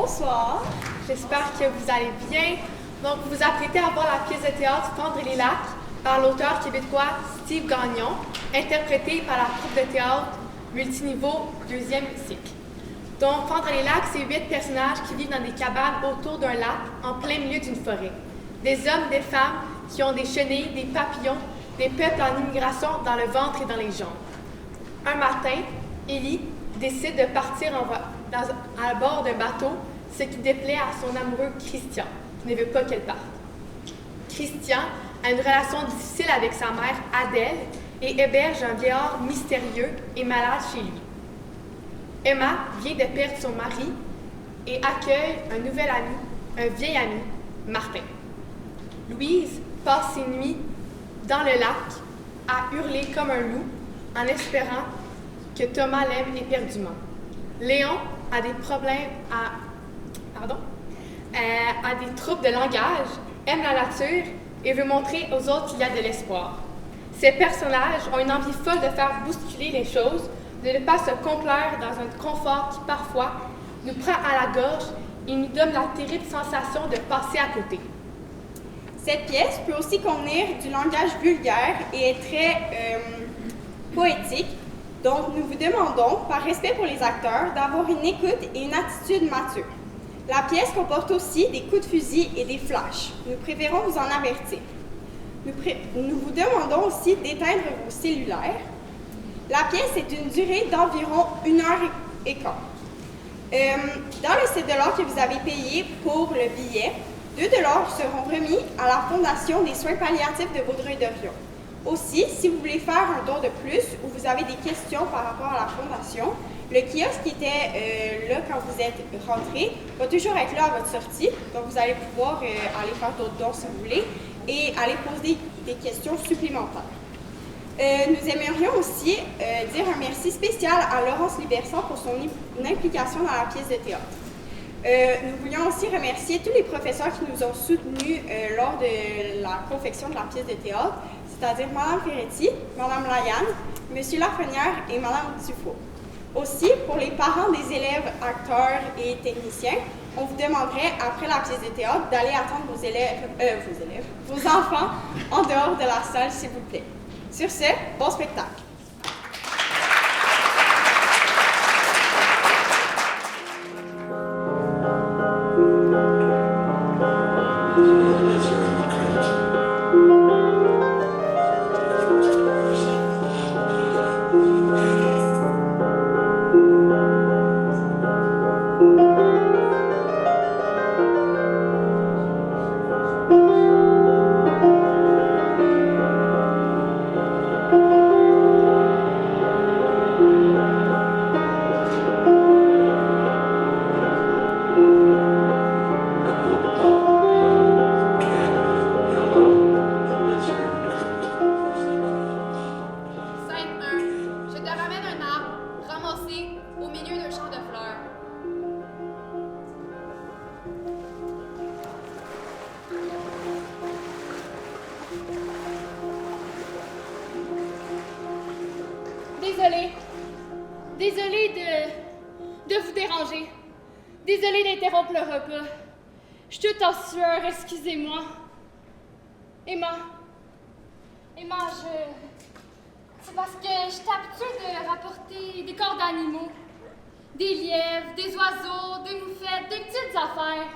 Bonsoir, j'espère que vous allez bien. Donc, vous vous apprêtez à voir la pièce de théâtre Fendre les lacs par l'auteur québécois Steve Gagnon, interprétée par la troupe de théâtre multiniveau 2e cycle. Donc, Fendre les lacs, c'est 8 personnages qui vivent dans des cabanes autour d'un lac en plein milieu d'une forêt. Des hommes, des femmes qui ont des chenilles, des papillons, des peuples en immigration dans le ventre et dans les jambes. Un matin, Élie décide de partir à bord d'un bateau, ce qui déplaît à son amoureux Christian, qui ne veut pas qu'elle parte. Christian a une relation difficile avec sa mère Adèle et héberge un vieillard mystérieux et malade chez lui. Emma vient de perdre son mari et accueille un nouvel ami, un vieil ami, Martin. Louise passe ses nuits dans le lac à hurler comme un loup en espérant que Thomas l'aime éperdument. Léon a des problèmes a des troubles de langage, aime la nature et veut montrer aux autres qu'il y a de l'espoir. Ces personnages ont une envie folle de faire bousculer les choses, de ne pas se complaire dans un confort qui parfois nous prend à la gorge et nous donne la terrible sensation de passer à côté. Cette pièce peut aussi contenir du langage vulgaire et est très poétique. Donc, nous vous demandons, par respect pour les acteurs, d'avoir une écoute et une attitude mature. La pièce comporte aussi des coups de fusil et des flashs. Nous préférons vous en avertir. Nous vous demandons aussi d'éteindre vos cellulaires. La pièce est d'une durée d'environ 1 heure et quart. Dans le $7 que vous avez payé pour le billet, $2 seront remis à la Fondation des soins palliatifs de Vaudreuil-Dorion. Aussi, si vous voulez faire un don de plus ou vous avez des questions par rapport à la Fondation, le kiosque qui était là quand vous êtes rentré va toujours être là à votre sortie. Donc, vous allez pouvoir aller faire d'autres dons si vous voulez et aller poser des questions supplémentaires. Nous aimerions aussi dire un merci spécial à Laurence Libersan pour son implication dans la pièce de théâtre. Nous voulions aussi remercier tous les professeurs qui nous ont soutenus lors de la confection de la pièce de théâtre, c'est-à-dire Mme Ferretti, Mme Layanne, M. Lafrenière et Mme Dufault. Aussi, pour les parents des élèves, acteurs et techniciens, on vous demanderait, après la pièce de théâtre, d'aller attendre vos enfants en dehors de la salle, s'il vous plaît. Sur ce, bon spectacle! Désolée de vous déranger. Désolée d'interrompre le repas. Je suis toute en sueur, excusez-moi. Emma, c'est parce que je suis habituée de rapporter des corps d'animaux. Des lièvres, des oiseaux, des moufettes, des petites affaires.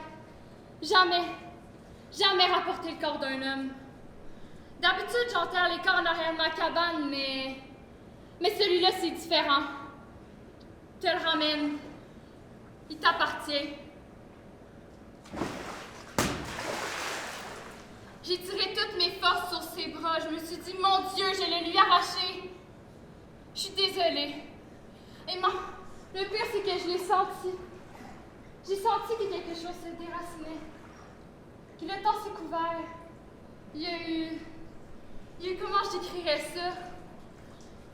Jamais rapporter le corps d'un homme. D'habitude, j'enterre les corps en arrière de ma cabane, mais celui-là, c'est différent. Je te le ramène. Il t'appartient. J'ai tiré toutes mes forces sur ses bras. Je me suis dit, mon Dieu, je l'ai lui arraché. Je suis désolée. Emma, le pire, c'est que je l'ai senti. J'ai senti que quelque chose se déracinait. Que le temps s'est couvert. Il y a eu, comment je décrirais ça?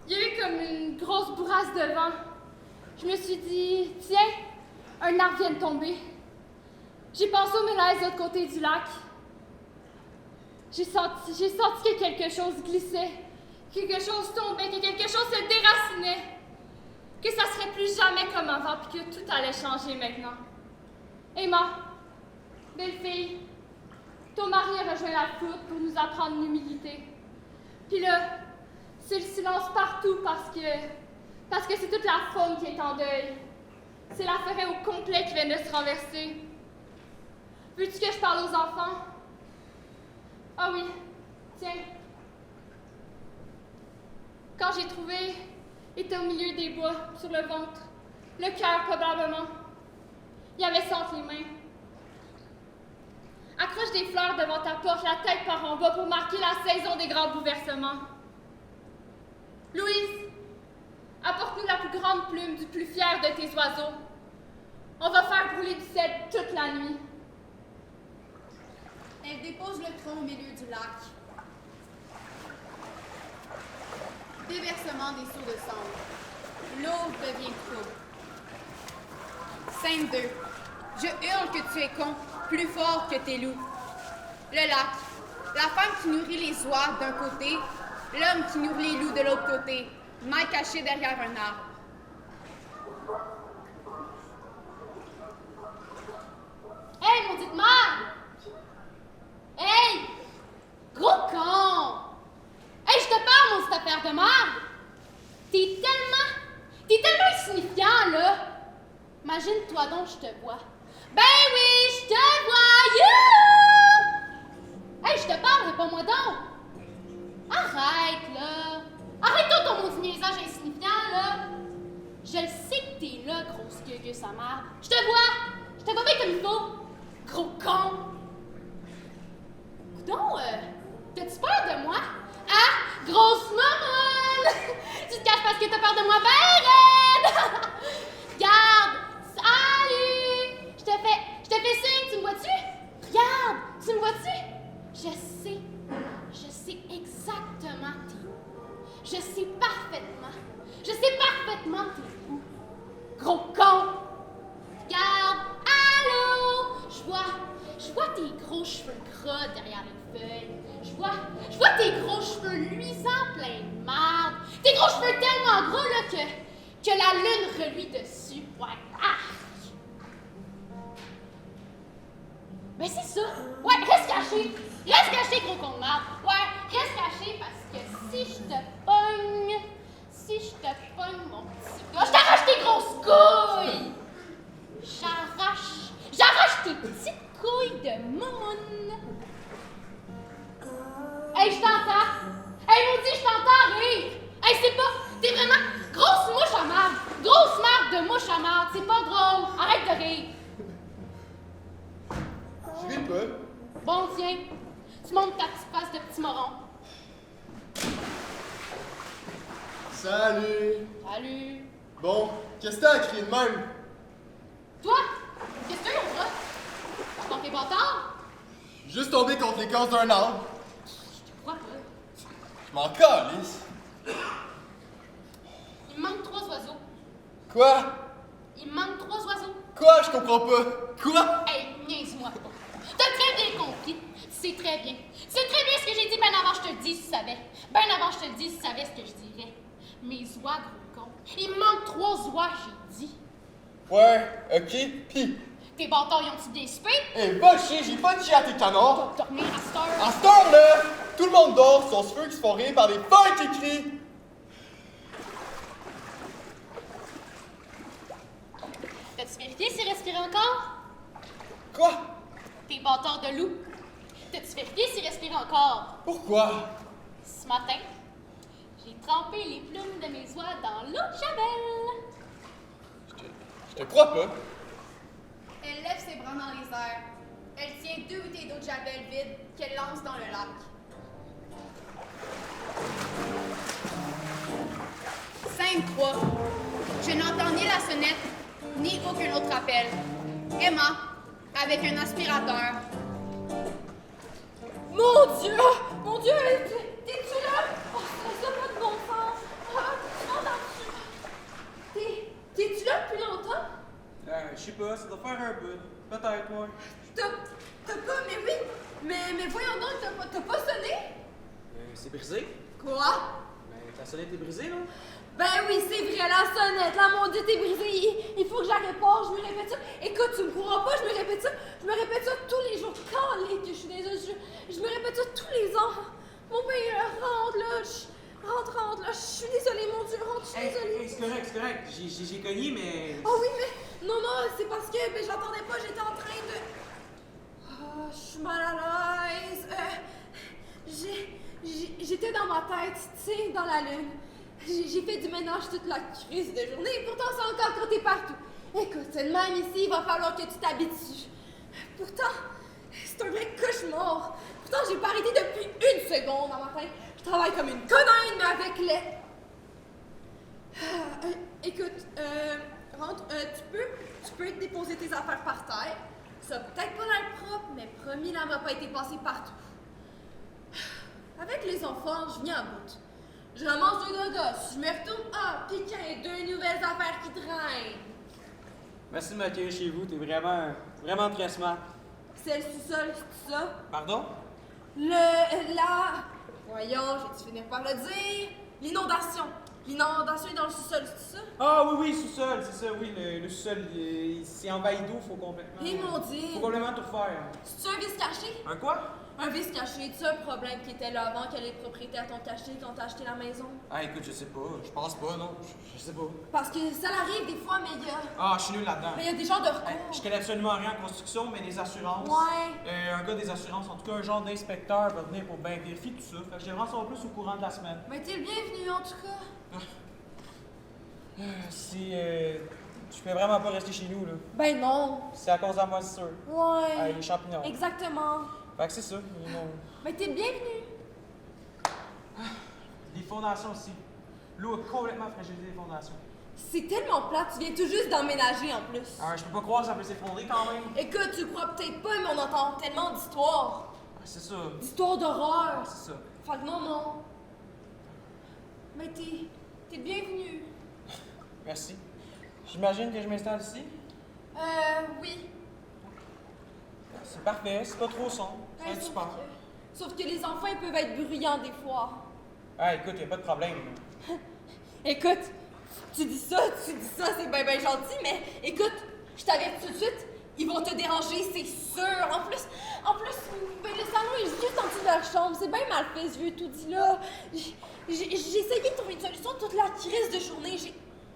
Il y a eu comme une grosse bourrasse de vent. Je me suis dit, tiens, un arbre vient de tomber. J'ai pensé aux mélèzes de l'autre côté du lac. J'ai senti que quelque chose glissait, que quelque chose tombait, que quelque chose se déracinait. Que ça serait plus jamais comme avant, puis que tout allait changer maintenant. Emma, belle fille, ton mari a rejoint la foudre pour nous apprendre l'humilité. Puis là, c'est le silence partout parce que c'est toute la faune qui est en deuil. C'est la forêt au complet qui vient de se renverser. Veux-tu que je parle aux enfants? Ah oui, tiens. Quand j'ai trouvé, il était au milieu des bois, sur le ventre. Le cœur, probablement. Il avait ça entre les mains. Accroche des fleurs devant ta porte, la tête par en bas, pour marquer la saison des grands bouleversements. Louise, apporte-nous la plus grande plume du plus fier de tes oiseaux. On va faire brûler du cèdre toute la nuit. Elle dépose le tronc au milieu du lac. Déversement des seaux de cendre. L'eau devient trouble. Scène 2. Je hurle que tu es con, plus fort que tes loups. Le lac. La femme qui nourrit les oies d'un côté, l'homme qui nourrit les loups de l'autre côté, mal caché derrière un arbre. Hey, maudite merde! Hey! Gros con! Hey, je te parle, mon cette affaire de merde! T'es tellement insignifiant, là! Imagine-toi donc, je te vois. Ben oui, je te vois! You! Hey, je te parle, réponds-moi donc! Arrête, là! Arrête-toi ton maudit niaisage insignifiant, là! Je le sais que t'es là, grosse gueule, sa mère. Je te vois bien comme il faut! Gros con! Coudon, t'as-tu peur de moi? Ah, grosse maman! Tu te caches parce que t'as peur de moi, ben raide! Regarde! Salut! Je te fais signe, tu me vois-tu? Regarde! Tu me vois-tu? Je sais exactement t'es où. Je sais parfaitement t'es où. Gros con! Regarde! Allô! Je vois tes gros cheveux gras derrière les feuilles. Je vois tes gros cheveux luisants plein de marde. Tes gros cheveux tellement gros là que la lune reluit dessus. Ouais. Arc! Mais c'est ça. Ouais, reste caché. Reste caché, gros con de marde. Ouais, reste caché parce que si je te pogne, mon petit gars, je t'arrache tes grosses couilles. J'arrache tes petites couilles de moune. Hey, je t'entends. Hey, maudit, je t'entends rire. Hey, c'est pas... T'es vraiment... Grosse mouche à marde. Grosse marde de mouche à marde. C'est pas drôle. Arrête de rire. Je ris pas. Bon, tiens. Tu montes ta petite face de petit moron. Salut. Salut. Bon, qu'est-ce que t'as à crier de même? Toi, qu'est-ce que tu as? Je t'en fais bâtard? Juste tombé contre l'écorce d'un arbre. Je te crois pas. Je m'en calisse. Il me manque 3 oiseaux. Quoi? Il me manque 3 oiseaux. Quoi? Je comprends pas. Quoi? Hey, niaise-moi pas. T'as très bien compris. C'est très bien. C'est très bien ce que j'ai dit ben avant je te le dis si tu savais. Ben avant je te le dis si tu savais ce que je dirais. Mes oies, gros con. Il me manque 3 oies, j'ai dit. Ouais, ok, pis. Tes bâtards, ils ont-tu bien soupé? Eh, va chier, j'ai pas de chier à tes canards. Dormir à cette heure. À cette heure-là, tout le monde dort, sauf ceux qui se font rire par des feuilles qui crient. T'as-tu vérifié s'il respirait encore? Quoi? Tes bâtards de loup. T'as-tu vérifié s'il respirait encore? Pourquoi? Ce matin, j'ai trempé les plumes de mes oies dans l'eau de Javel. Je te crois pas. Elle lève ses bras dans les airs. Elle tient 2 bouteilles d'eau de javel vides qu'elle lance dans le lac. Scène 3. Je n'entends ni la sonnette, ni aucun autre appel. Emma, avec un aspirateur. Mon Dieu! Mon Dieu! T'es-tu là? Oh, ça n'a pas de bon sens! T'es-tu là depuis longtemps? Je sais pas, ça doit faire un bout. Peut-être, ouais. T'as pas, mais oui! Mais voyons donc, t'as pas sonné? C'est brisé? Quoi? Ta sonnette est brisée, là? Ben oui, c'est vrai, la sonnette, la maudite est brisée. Il faut que je la répare, je me répète ça. Écoute, tu me croiras pas, je me répète ça. Je me répète ça tous les jours. Calé, que je suis désolée. Je me répète ça tous les ans. Mon père, rentre, là. Rentre, là. Je suis désolée, mon Dieu, rentre, je suis désolée. C'est correct. J'ai cogné, mais... Oh oui, mais... Non, c'est parce que ben, j'entendais pas, j'étais en train de... Oh, je suis mal à l'aise. J'étais dans ma tête, tu sais, dans la lune. J'ai fait du ménage toute la crise de journée et pourtant c'est encore crotté partout. Écoute, c'est le même ici, il va falloir que tu t'habitues. Pourtant, c'est un vrai cauchemar. Pourtant, j'ai pas arrêté depuis une seconde dans ma tête. Je travaille comme une conne, mais avec les... écoute, rentre, tu peux déposer tes affaires par terre. Ça a peut-être pas l'air propre, mais promis, là, m'a pas été passé partout. Avec les enfants, je viens à bout. Je ramasse deux gosses, je me retourne, piquin, deux nouvelles affaires qui traînent. Merci de m'accueillir chez vous, t'es vraiment très smart. C'est le sous-sol, c'est ça? Pardon? Voyons, j'ai dû finir par le dire. L'inondation. L'inondation est dans le sous-sol, c'est ça? Ah oui, sous-sol, c'est ça, oui, le sous-sol, c'est envahi d'eau, faut complètement... Eh mon Dieu! Faut complètement tout refaire. C'est-tu un vice caché? Un quoi? Un vice caché, c'est un problème qui était là avant que les propriétaires t'ont caché quand t'as acheté la maison? Ah, écoute, je sais pas, je pense pas, non, je sais pas. Parce que ça arrive des fois, mais il y a... Ah, je suis nul là-dedans. Mais il y a des genres de recours. Je connais absolument rien en construction, mais des assurances. Ouais. Un gars des assurances, en tout cas un genre d'inspecteur va venir pour bien vérifier tout ça. Fait que j'aimerais en savoir plus au courant de la semaine. Mais t'es le bienvenu en tout cas. Je peux vraiment pas rester chez nous, là. Ben non. C'est à cause de la moisissure. Ouais. Les champignons. Exactement. Fait que c'est ça. Mais t'es le bienvenu. Les fondations aussi. L'eau a complètement fragilisé les fondations. C'est tellement plat, tu viens tout juste d'emménager en plus. Alors, je peux pas croire que ça peut s'effondrer quand même. Écoute, tu le crois peut-être pas, mais on entend tellement d'histoires. C'est ça. D'histoires d'horreur. C'est ça. Fait que non. Mais t'es le bienvenu. Merci. J'imagine que je m'installe ici? Oui. C'est parfait, c'est pas trop sombre. Ouais, C'est super. Sauf que les enfants, ils peuvent être bruyants des fois. Ah, écoute, y a pas de problème. Écoute, tu dis ça, c'est bien gentil, mais écoute, je t'avertis tout de suite, ils vont te déranger, c'est sûr. En plus, ben, le salon est juste en dessous de leur chambre, c'est bien mal fait, ce vieux tout dit là. J'ai essayé de trouver une solution toute la crise de journée,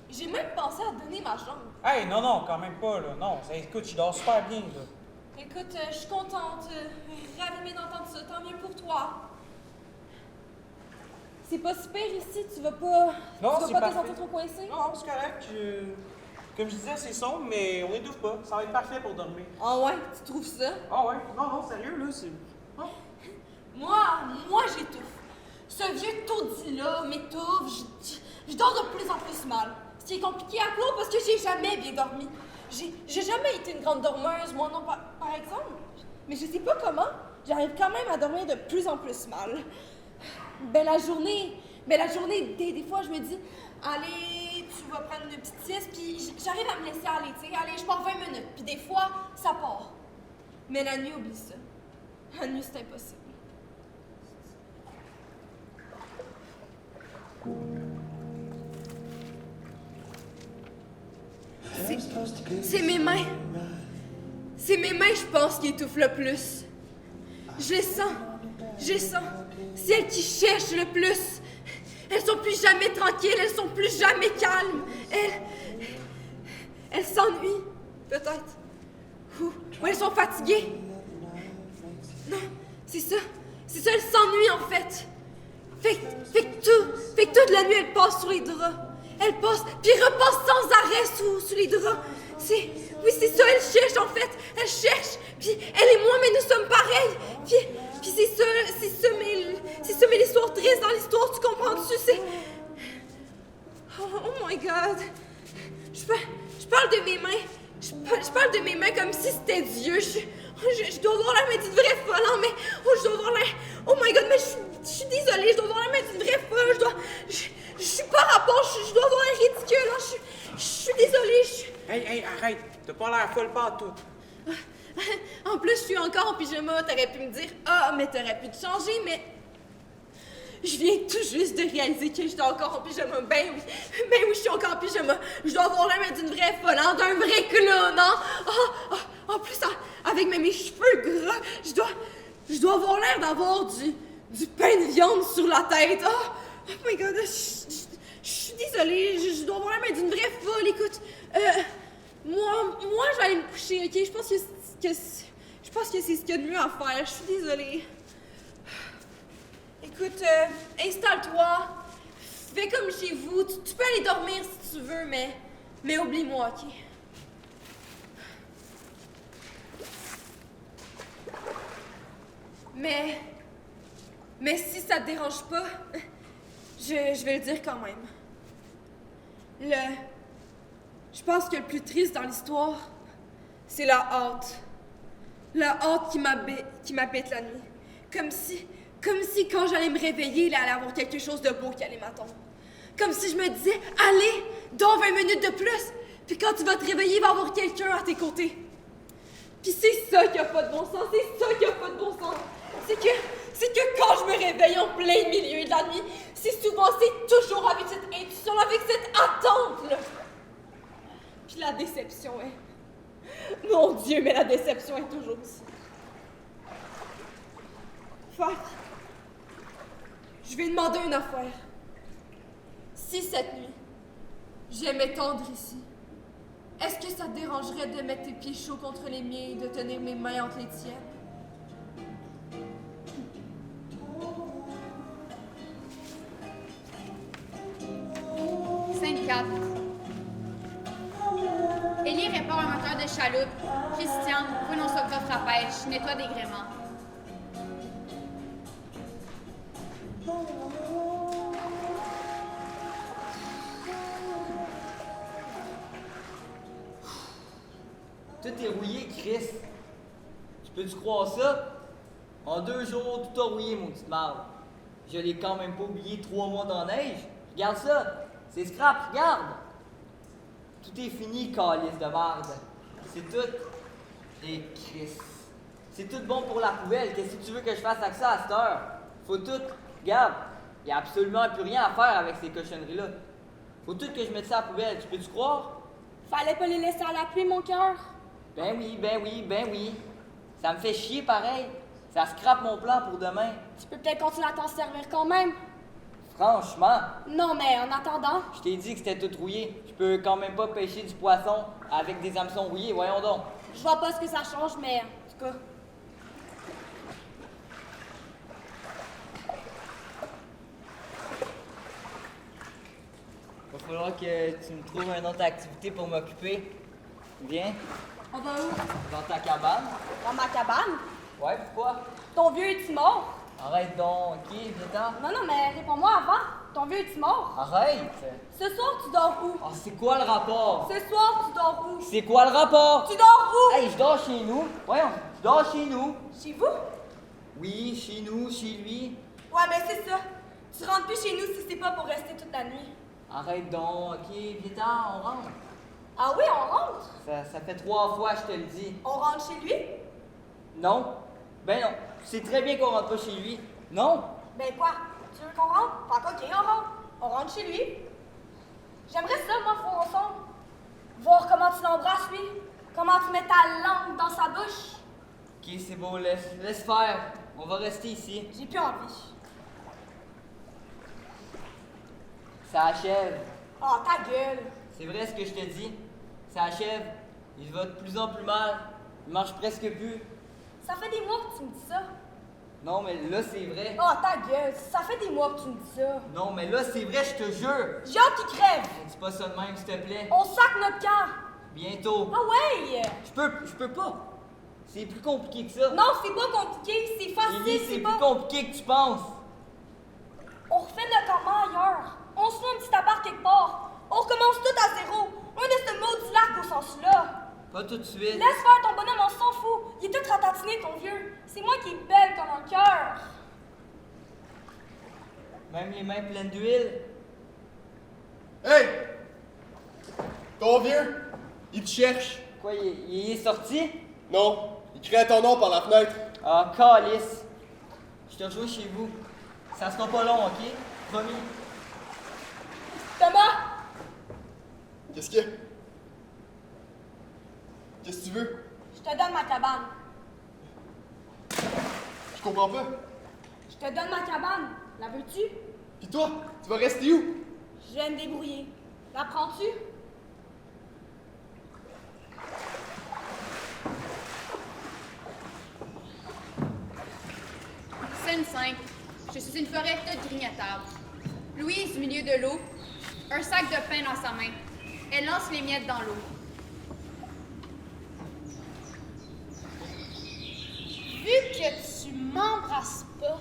j'ai même pensé à donner ma chambre. Hey, non, quand même pas, là. Non, écoute, je dors super bien, là. Écoute, je suis contente, ravie d'entendre ça, tant mieux pour toi. C'est pas super ici, tu vas pas... Non, tu c'est vas pas te parfait. sentir trop coincé? Non, c'est correct. Comme je disais, c'est sombre, mais on n'étouffe pas. Ça va être parfait pour dormir. Ah ouais, tu trouves ça? Ah ouais? Non, sérieux, là, c'est... Ah. Moi, j'étouffe. Ce vieux taudis-là m'étouffe, je dors de plus en plus mal. Ce qui est compliqué à cause parce que j'ai jamais bien dormi. J'ai jamais été une grande dormeuse, moi non, par exemple. Mais je sais pas comment, j'arrive quand même à dormir de plus en plus mal. La journée, des fois, je me dis, allez, tu vas prendre une petite sieste, puis j'arrive à me laisser aller, tu sais, allez, je pars 20 minutes, puis des fois, ça part. Mais la nuit, oublie ça. La nuit, c'est impossible. C'est mes mains. C'est mes mains, je pense, qui étouffent le plus. Je les sens. C'est elles qui cherchent le plus. Elles sont plus jamais tranquilles, elles sont plus jamais calmes. Elles s'ennuient, peut-être. Ou elles sont fatiguées. Non, c'est ça. Elles s'ennuient en fait. Fait que toute la nuit, elles passent sur les draps. Elles passent, puis repassent sans arrêt sous les draps. Oui, c'est ça, elles cherchent en fait. Elles cherchent, puis elle et moi, mais nous sommes pareils. Puis c'est ça, mais l'histoire triste dans l'histoire, tu comprends-tu? C'est... Oh my God. Je parle de mes mains. Je parle de mes mains comme si c'était Dieu. Je dois avoir la main d'une vraie folle, hein, mais... je dois avoir la... Oh my God, mais je suis désolée, je dois avoir la main d'une vraie folle, je suis pas rapport, je dois avoir l'air ridicule, hein, je suis désolée, Hey, arrête! T'as pas l'air folle pas tout. En plus, je suis encore en pyjama, t'aurais pu me dire « Ah, mais t'aurais pu te changer, mais... » Je viens tout juste de réaliser que j'étais encore en pyjama. Ben oui, je suis encore en pyjama. Je dois avoir l'air d'une vraie folle, hein, d'un vrai clown, hein. En plus, avec mes cheveux gras, je dois avoir l'air d'avoir du pain de viande sur la tête. Oh my god, je suis désolée, je dois avoir l'air d'une vraie folle. Écoute, moi, je vais aller me coucher, ok? Je pense que c'est ce qu'il y a de mieux à faire. Je suis désolée. Écoute, installe-toi, fais comme chez vous. Tu peux aller dormir si tu veux, mais oublie-moi, ok? Mais si ça te dérange pas, je vais le dire quand même. Je pense que le plus triste dans l'histoire, c'est la hâte. La hâte qui m'habite la nuit. Comme si quand j'allais me réveiller, il allait y avoir quelque chose de beau qui allait m'attendre. Comme si je me disais, allez, dans 20 minutes de plus. Puis quand tu vas te réveiller, il va y avoir quelqu'un à tes côtés. Puis c'est ça qui a pas de bon sens, C'est que quand je me réveille en plein milieu de la nuit, c'est toujours avec cette intuition, avec cette attente-là. Puis la déception est... Mon Dieu, mais la déception est toujours ici. Fait je vais demander une affaire. Si cette nuit, j'aimais tendre ici, est-ce que ça te dérangerait de mettre tes pieds chauds contre les miens et de tenir mes mains entre les tiennes? Élie répare un moteur de chaloupe. Christian prenons son coffre à pêche, nettoie des gréements. Tout est rouillé, Chris. Tu peux-tu croire ça? En 2 jours, tout a rouillé, mon petit marde. Je l'ai quand même pas oublié 3 mois dans la neige. Regarde ça. C'est scrap, regarde. Tout est fini, calice de marde. C'est tout. Et Chris. C'est tout bon pour la poubelle. Qu'est-ce que tu veux que je fasse avec ça à cette heure? Faut tout. Regarde. Il n'y a absolument plus rien à faire avec ces cochonneries-là. Faut tout que je mette ça à la poubelle. Tu peux-tu croire? Fallait pas les laisser à la pluie, mon cœur. Ben oui. Ça me fait chier pareil. Ça scrape mon plan pour demain. Tu peux peut-être continuer à t'en servir quand même. Franchement, Non, mais en attendant, je t'ai dit que c'était tout rouillé. Je peux quand même pas pêcher du poisson avec des hameçons rouillés, voyons donc. je vois pas ce que ça change, mais en tout cas. Va falloir que tu me trouves une autre activité pour m'occuper. Viens, On va où? dans ta cabane. Dans ma cabane? Ouais, pourquoi? Ton vieux est-il mort? Arrête donc, ok, viens-t'en. Non, mais réponds-moi avant. Ton vieux est-il mort? Arrête! Ce soir, tu dors où? Ah, c'est quoi le rapport? Ce soir, tu dors où? C'est quoi le rapport? Tu dors où? Hey, je dors chez nous. Voyons, je dors chez nous. Chez vous? Oui, chez nous, chez lui. Ouais, ben c'est ça. Tu rentres plus chez nous si c'est pas pour rester toute la nuit. Arrête donc, ok, viens-t'en, on rentre. Ah oui, on rentre? Ça fait 3 fois, je te le dis. On rentre chez lui? Non? Ben non, tu sais très bien qu'on rentre pas chez lui. Non? Ben quoi? Tu veux qu'on rentre? Fait ok, on rentre. On rentre chez lui. J'aimerais ça, moi, voir ensemble. Voir comment tu l'embrasses, lui. Comment tu mets ta langue dans sa bouche. Ok, c'est beau, laisse faire. On va rester ici. J'ai plus envie. Ça achève. Oh, ta gueule. C'est vrai ce que je te dis. Ça achève. Il va de plus en plus mal. Il marche presque plus. Ça fait des mois que tu me dis ça. Non, mais là, c'est vrai. Oh, ta gueule. Ça fait des mois que tu me dis ça. Non, mais là, c'est vrai, je te jure. J'ai hâte qu'il crève. Dis pas ça de même, s'il te plaît. On sac notre camp. Bientôt. Ah ouais. Je peux pas. C'est plus compliqué que ça. Non, c'est pas compliqué. C'est facile. Lily, c'est pas... plus compliqué que tu penses. On refait notre campement ailleurs. On se fait un petit appart quelque part. On recommence tout à zéro. Loin de ce maudit lac au sens là. Pas tout de suite. Laisse faire ton bonhomme, on s'en fout. Il est tout ratatiné, ton vieux. C'est moi qui est belle comme un cœur. Même les mains pleines d'huile. Hey! Ton vieux, il te cherche. Quoi, il est sorti? Non, il crie à ton nom par la fenêtre. Ah, calice. Je te rejoins chez vous. Ça sera pas long, ok? Promis. Thomas! Qu'est-ce qu'il y a? Qu'est-ce que tu veux? Je te donne ma cabane. Je comprends pas. Je te donne ma cabane. La veux-tu? Pis toi, tu vas rester où? Je vais me débrouiller. La prends-tu? Scène 5. Je suis une forêt toute grignotable. Louise, au milieu de l'eau, un sac de pain dans sa main. Elle lance les miettes dans l'eau. Vu que tu m'embrasses pas,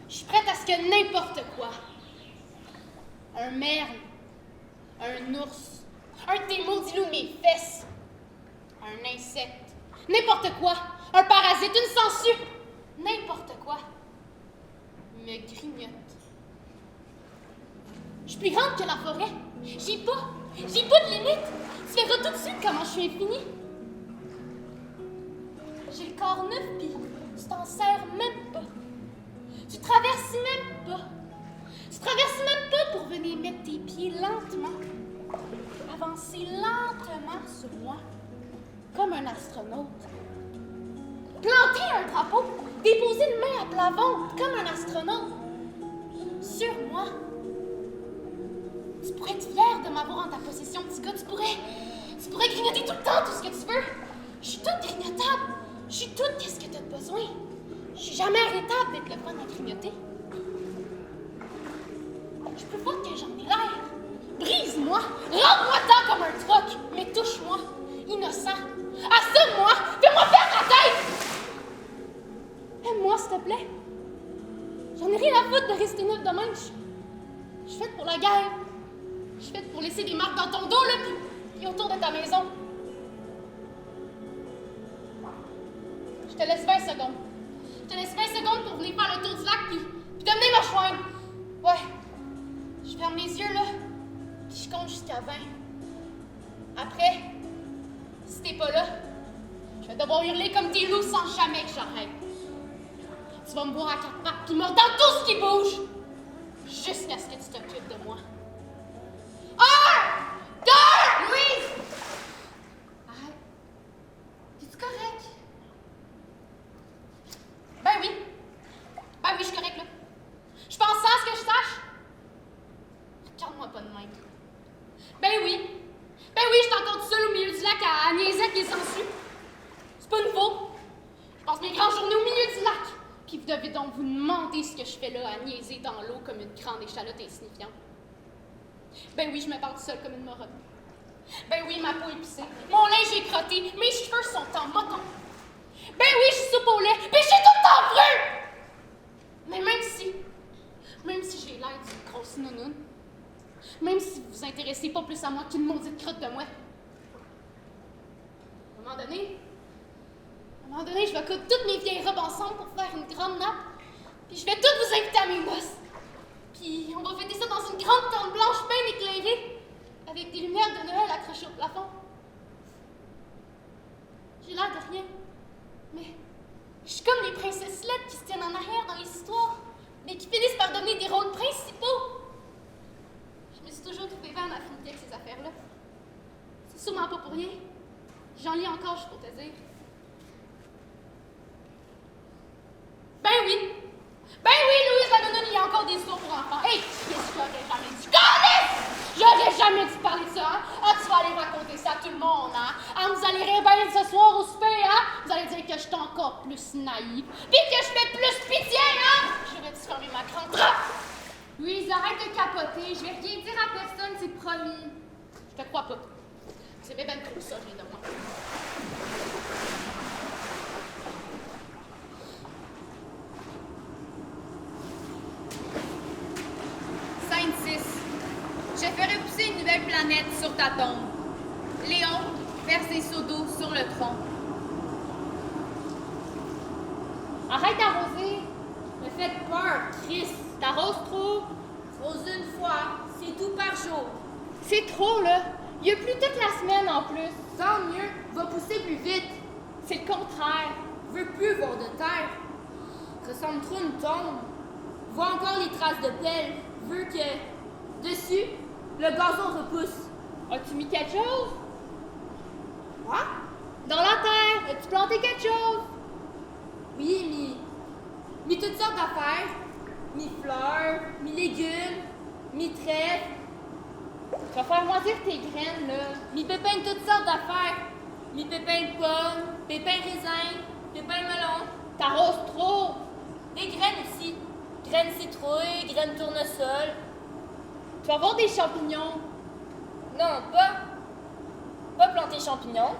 je suis prête à ce que n'importe quoi. Un merle, un ours, un de tes maudits loups de mes fesses, un insecte, n'importe quoi, un parasite, une sangsue, n'importe quoi, me grignote. Je suis plus grande que la forêt. J'ai pas de limite. Tu verras tout de suite comment je suis infinie. J'ai le corps neuf pis tu t'en sers même pas. Tu traverses même pas. Tu traverses même pas pour venir mettre tes pieds lentement. Avancer lentement sur moi, comme un astronaute. Planter un drapeau, déposer une main à plat ventre, comme un astronaute. Sur moi. Tu pourrais être fier de m'avoir en ta possession, petit gars. Tu pourrais grignoter tout le temps tout ce que tu veux. Je suis toute grignotable. Je suis toute qu'est-ce que tu as besoin. Je suis jamais arrêtable d'être le fun à grignoter. Je peux voir que j'en ai l'air. Brise-moi. Rends-moi tant comme un troc. Mais touche-moi. Innocent. Assomme-moi. Fais-moi perdre la tête. Aime-moi, s'il te plaît. J'en ai rien à foutre de rester neuve de même. Je suis faite pour la guerre. Je suis faite pour laisser des marques dans ton dos, là, puis autour de ta maison. Je te laisse 20 secondes. Je te laisse 20 secondes pour venir faire le tour du lac, puis de venir me rejoindre. Ouais. Je ferme les yeux, là, puis je compte jusqu'à 20. Après, si t'es pas là, je vais devoir hurler comme des loups sans jamais que j'arrête. Tu vas me voir à quatre pattes, puis mordre dans tout ce qui bouge, jusqu'à ce que tu t'occupes de moi. Louise! Arrête. Es-tu correct? Ben oui, je suis correcte, là. Je pense ça à ce que je sache. Regarde-moi pas de même. Ben oui, je suis encore toute seule au milieu du lac à niaiser avec les sangsues. C'est pas nouveau. Je passe mes grandes journées au milieu du lac. Puis vous devez donc vous demander ce que je fais là à niaiser dans l'eau comme une grande échalote insignifiante. Ben oui, je me parle toute seule comme une morotte. Ben oui, ma peau épicée, mon linge est crotté, mes cheveux sont en moton. Ben oui, je suis soupe au lait, puis je suis tout le temps brûle! Mais même si j'ai l'air d'une grosse nounoune, même si vous vous intéressez pas plus à moi qu'une maudite crotte de mouette, à un moment donné, je vais coudre toutes mes vieilles robes ensemble pour faire une grande nappe, puis je vais toutes vous inviter à mes noces. Puis on va fêter ça dans une grande tente blanche bien éclairée, avec des lumières de Noël accrochées au plafond. J'ai l'air de rien, mais je suis comme les princesses laides qui se tiennent en arrière dans les histoires, mais qui finissent par devenir des rôles principaux. Je me suis toujours trouvée en affinité avec ces affaires-là. C'est sûrement pas pour rien. J'en lis encore, juste pour te dire. Ben oui, Louise la nounoune, il y a encore des histoires pour enfants. Hey, qu'est-ce que j'aurais jamais dû connaître? J'aurais jamais dû parler de ça, hein? Ah, tu vas aller raconter ça à tout le monde, hein? Ah, vous allez rire bien ce soir au souper, hein? Vous allez dire que je suis encore plus naïve, puis que je fais plus pitié, hein? J'aurais dû fermer ma grande trappe. Louise, arrête de capoter. Je vais rien dire à personne, c'est promis. Je te crois pas. C'est bien trop ça, rien de moi. Scène 6. Je ferai pousser une nouvelle planète sur ta tombe. Léon verse des seaux d'eau sur le tronc. Arrête d'arroser. Me faites peur, Chris. T'arroses trop. Rose une fois, c'est tout par jour. C'est trop, là. Il y a plus toute la semaine, en plus. Tant mieux, va pousser plus vite. C'est le contraire. Veux plus voir de terre. Ressemble trop à une tombe. voit encore les traces de pelle, vu que, dessus, le gazon repousse. As-tu mis quelque chose? Quoi? Dans la terre, as-tu planté quelque chose? Oui, mis toutes sortes d'affaires. Mis fleurs, mis légumes, mis trèfles. Tu vas faire moisir tes graines, là. Mis pépins de toutes sortes d'affaires. Mis pépins de pommes, pépins raisins, pépins melon. T'arroses trop. Des graines aussi. Graines citrouilles, graines tournesol. Tu vas avoir des champignons. Non, pas planter champignons.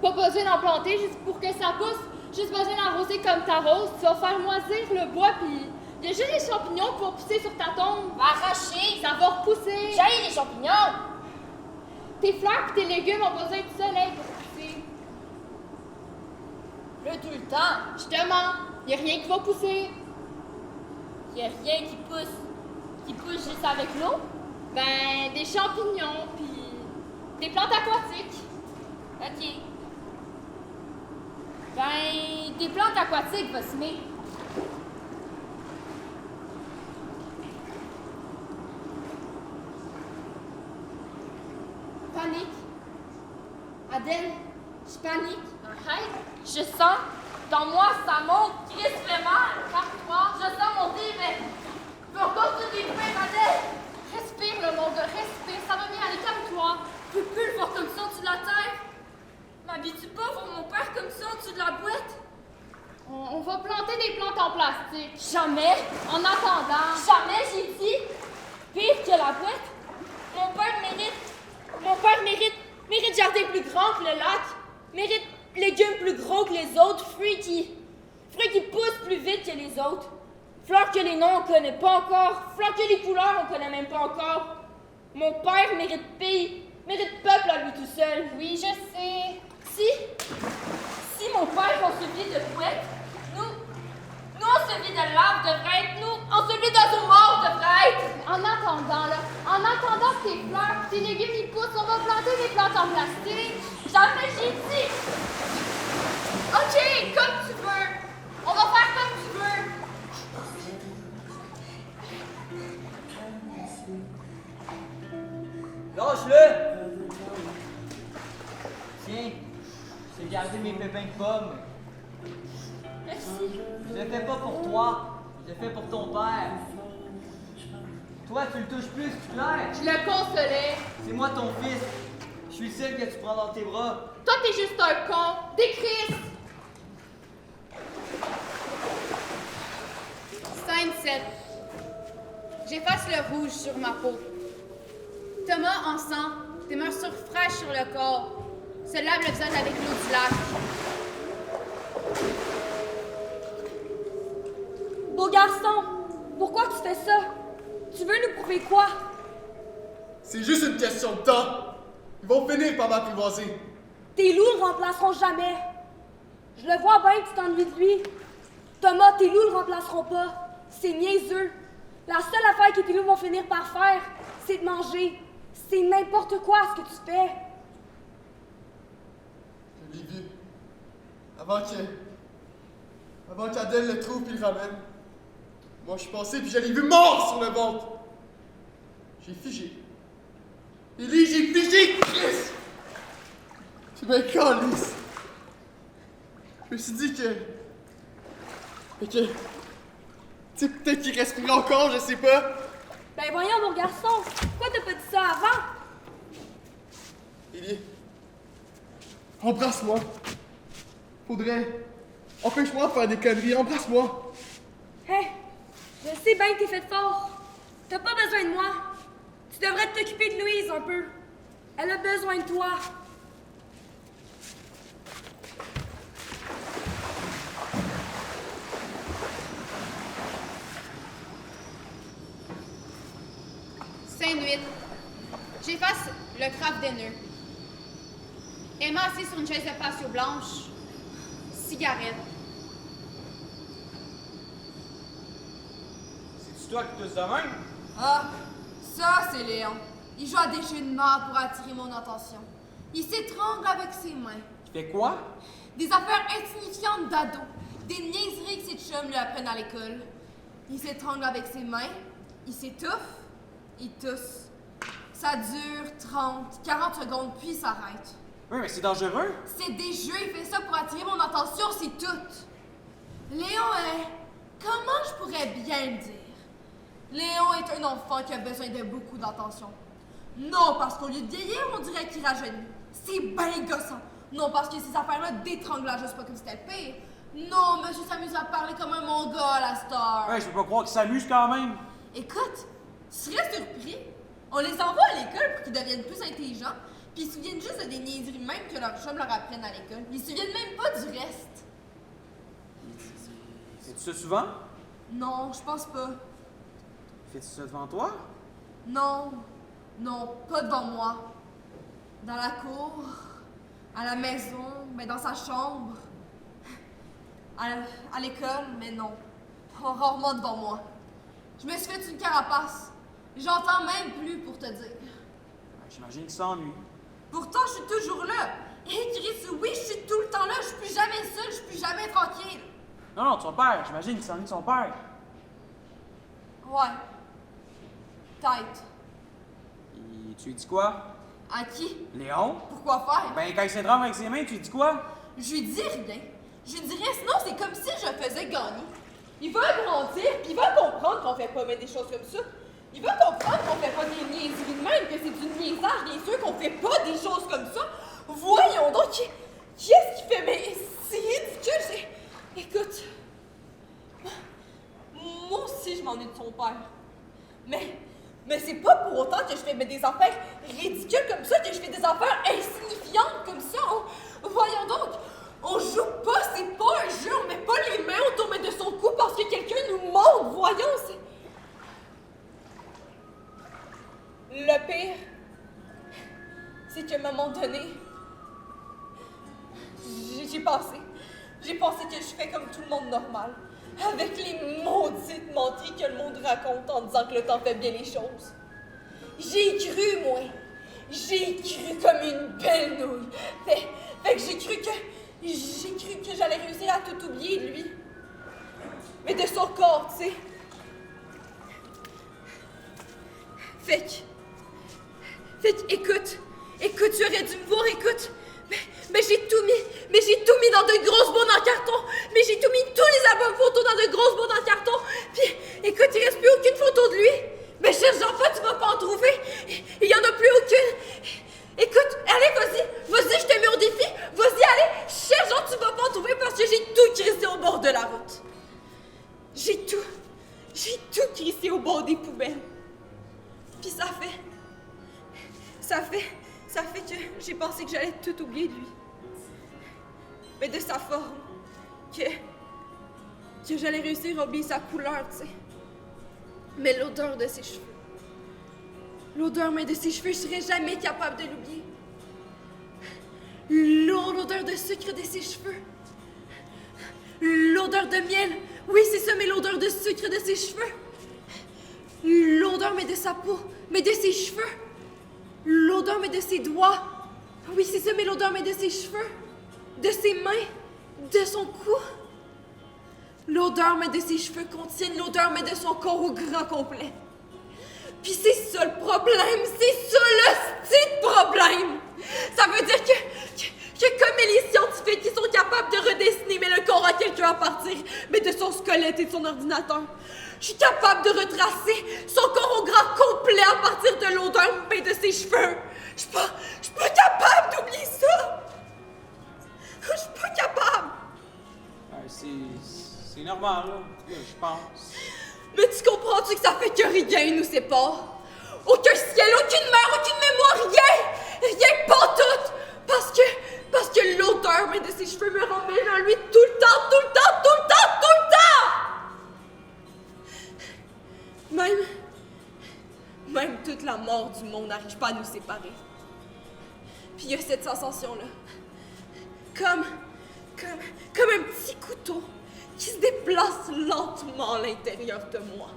Pas besoin d'en planter juste pour que ça pousse. Juste besoin d'arroser comme t'arroses. Tu vas faire moisir le bois, puis il y a juste des champignons pour pousser sur ta tombe. Va arracher. Ça va repousser. J'haïs les champignons. Tes fleurs et tes légumes ont besoin de soleil pour pousser. Le tout le temps. Justement, il n'y a rien qui va pousser. Il n'y a rien qui pousse juste avec l'eau. Ben, des champignons, puis des plantes aquatiques. OK. Ben, des plantes aquatiques va semer. Panique. Adèle, je panique. Arrête. Je sens, dans moi, ça monte, Chris fait mal. Calme-toi. Je sens monter, mais je peux encore tout détruire, Adèle. Respire, le monde, respire. Ça va bien aller, calme-toi. Je peux plus le voir comme ça en dessous de la terre. M'habitue pas à voir mon père comme ça en dessous de la boîte. On va planter des plantes en plastique. Jamais. En attendant. Jamais, j'ai dit. Pire que la boîte. Mon père mérite jardin plus grand que le lac. Mérite légumes plus gros que les autres. Fruits qui poussent plus vite que les autres. Fleurs que les noms on connaît pas encore. Fleurs que les couleurs on connaît même pas encore. Mon père mérite pays. Mérite peuple à lui tout seul. Oui, je sais. Si mon père en celui de poète, nous en celui de l'arbre devrait être, nous en celui d'oiseau mort devrait être. En attendant que tes fleurs, tes légumes y poussent, on va planter des plantes en plastique. Jamais j'ai dit. OK, comme tu veux. On va faire comme tu veux. Lâche-le! Tiens, j'ai gardé mes pépins de pommes. Merci. Je le fais pas pour toi, je le fais pour ton père. Toi, tu le touches plus, c'est clair? Je le consolais. C'est moi ton fils. Je suis le seul que tu prends dans tes bras. Toi, t'es juste un con. Des Christ. Scène 7. J'efface le rouge sur ma peau. Thomas en sang, des morsures fraîches sur le corps, se lave le visage avec l'eau du lac. Beau garçon, pourquoi tu fais ça? Tu veux nous prouver quoi? C'est juste une question de temps. Ils vont finir par m'apprivoiser. Tes loups le remplaceront jamais. Je le vois bien que tu t'ennuies de lui. Thomas, tes loups le remplaceront pas. C'est niaiseux. La seule affaire que tes loups vont finir par faire, c'est de manger. C'est n'importe quoi ce que tu fais. Je l'ai vu. Avant qu'Adèle le trouve puis le ramène. Moi, je suis passé puis je l'ai vu mort sur le ventre. J'ai figé. Élie, j'ai figé, Chris! J'ai bien calisse. Je me suis dit que... Tu sais, peut-être qu'il respire encore, je sais pas. Ben voyons, mon garçon, pourquoi t'as pas dit ça avant? Élie, embrasse-moi. Faudrait... Empêche-moi de faire des conneries, embrasse-moi. Hé, je sais bien que t'es fait fort. T'as pas besoin de moi. Tu devrais t'occuper de Louise un peu. Elle a besoin de toi. Scène 8. J'efface le crabe des nœuds. Emma assise sur une chaise de patio blanche. Cigarette. C'est-tu toi qui tousse de même? Ah, ça c'est Léon. Il joue à des jeux de marde pour attirer mon attention. Il s'étrangle avec ses mains. Tu fais quoi? Des affaires insignifiantes d'ado. Des niaiseries que ses chums lui apprennent à l'école. Il s'étrangle avec ses mains, il s'étouffe, il tousse. Ça dure 30, 40 secondes, puis s'arrête. Oui, mais c'est dangereux. C'est des jeux, il fait ça pour attirer mon attention, c'est tout. Léon est... Comment je pourrais bien le dire? Léon est un enfant qui a besoin de beaucoup d'attention. Non parce qu'au lieu de vieillir, on dirait qu'il rajeunit. C'est bien gossant. Non parce que ces affaires-là d'étranglage, je sais pas comme c'était le pire. Non, monsieur s'amuse à parler comme un mongol à cette heure. Ouais, je peux pas croire qu'il s'amuse quand même. Écoute, tu serais surpris. On les envoie à l'école pour qu'ils deviennent plus intelligents, puis ils se souviennent juste de des niaiseries même que leurs chums leur apprennent à l'école. Ils se souviennent même pas du reste. Fais-tu ça souvent? Non, je pense pas. Fais-tu ça devant toi? Non, non, pas devant moi. Dans la cour, à la maison, mais dans sa chambre. À l'école, mais non. Rarement devant moi. Je me suis fait une carapace. J'entends même plus pour te dire. Ouais, j'imagine qu'il s'ennuie. Pourtant, je suis toujours là. Et Chris, oui, je suis tout le temps là. Je suis plus jamais seule, je suis plus jamais tranquille. Non, non, de son père. J'imagine qu'il s'ennuie de son père. Ouais. Tête. Et tu lui dis quoi? À qui? Léon? Pourquoi faire? Ben, quand il s'étrangle avec ses mains, tu lui dis quoi? Je lui dis rien. Je lui dirais, sinon c'est comme si je faisais gagner. Il va grandir, puis il va comprendre qu'on fait pas des choses comme ça. Il va comprendre qu'on fait pas des niaiseries de même, que c'est du niaisage, bien sûr, qu'on fait pas des choses comme ça. Voyons donc, qu'est-ce qu'il fait? Mais c'est ridicule, Écoute, moi aussi je m'ennuie de son père. Mais c'est pas pour autant que je fais des affaires ridicules comme ça, que je fais des affaires insignifiantes comme ça. Voyons donc, on joue pas, c'est pas un jeu, on met pas les mains autour de son cou parce que quelqu'un nous montre. Voyons, c'est... Le pire, c'est qu'à un moment donné, j'ai pensé que je fais comme tout le monde normal, avec les maudites menteries que le monde raconte en disant que le temps fait bien les choses. J'ai cru, moi. J'ai cru comme une belle nouille. Fait que j'ai cru que j'allais réussir à tout oublier de lui. Mais de son corps, tu sais. Fait que, écoute, tu aurais dû me voir, écoute. Mais j'ai tout mis dans de grosses boîtes en carton. Mais j'ai tout mis, tous les albums photos dans de grosses boîtes en carton. Puis, écoute, il reste plus aucune photo de lui. Mais cherche enfant, tu vas pas en trouver. Il y en a plus aucune. Écoute, allez, vas-y, je te mets au défi. Vas-y, allez, cherche enfant, tu vas pas en trouver parce que j'ai tout crissé au bord de la route. J'ai tout crissé au bord des poubelles. Puis ça fait que j'ai pensé que j'allais tout oublier de lui. Mais de sa forme, que j'allais réussir à oublier sa couleur, tu sais. Mais l'odeur de ses cheveux. L'odeur même de ses cheveux, je serais jamais capable de l'oublier. L'odeur de sucre de ses cheveux. L'odeur de miel. Oui, c'est ça, mais l'odeur de sucre de ses cheveux. L'odeur, mais de sa peau, mais de ses cheveux. L'odeur, mais de ses doigts. Oui, c'est ça, mais l'odeur, mais de ses cheveux. De ses mains. De son cou. L'odeur, mais de ses cheveux contiennent l'odeur, mais de son corps au grand complet. Puis c'est ça le problème. C'est ça le petit problème. Ça veut dire que comme les scientifiques qui sont capables de redessiner mais le corps à quelqu'un à partir mais de son squelette et de son ordinateur, je suis capable de retracer son corps au grand complet à partir de l'odeur mais de ses cheveux. Je suis pas capable d'oublier ça. Je suis pas capable. C'est normal, là, je pense. Mais tu comprends-tu que ça fait que rien nous sépare? Aucun ciel, aucune mer, aucune mémoire, rien, pas tout. Parce que l'odeur mais de ses cheveux me ramène à lui tout le temps. Même toute la mort du monde n'arrive pas à nous séparer. Puis il y a cette sensation-là. Comme un petit couteau qui se déplace lentement à l'intérieur de moi.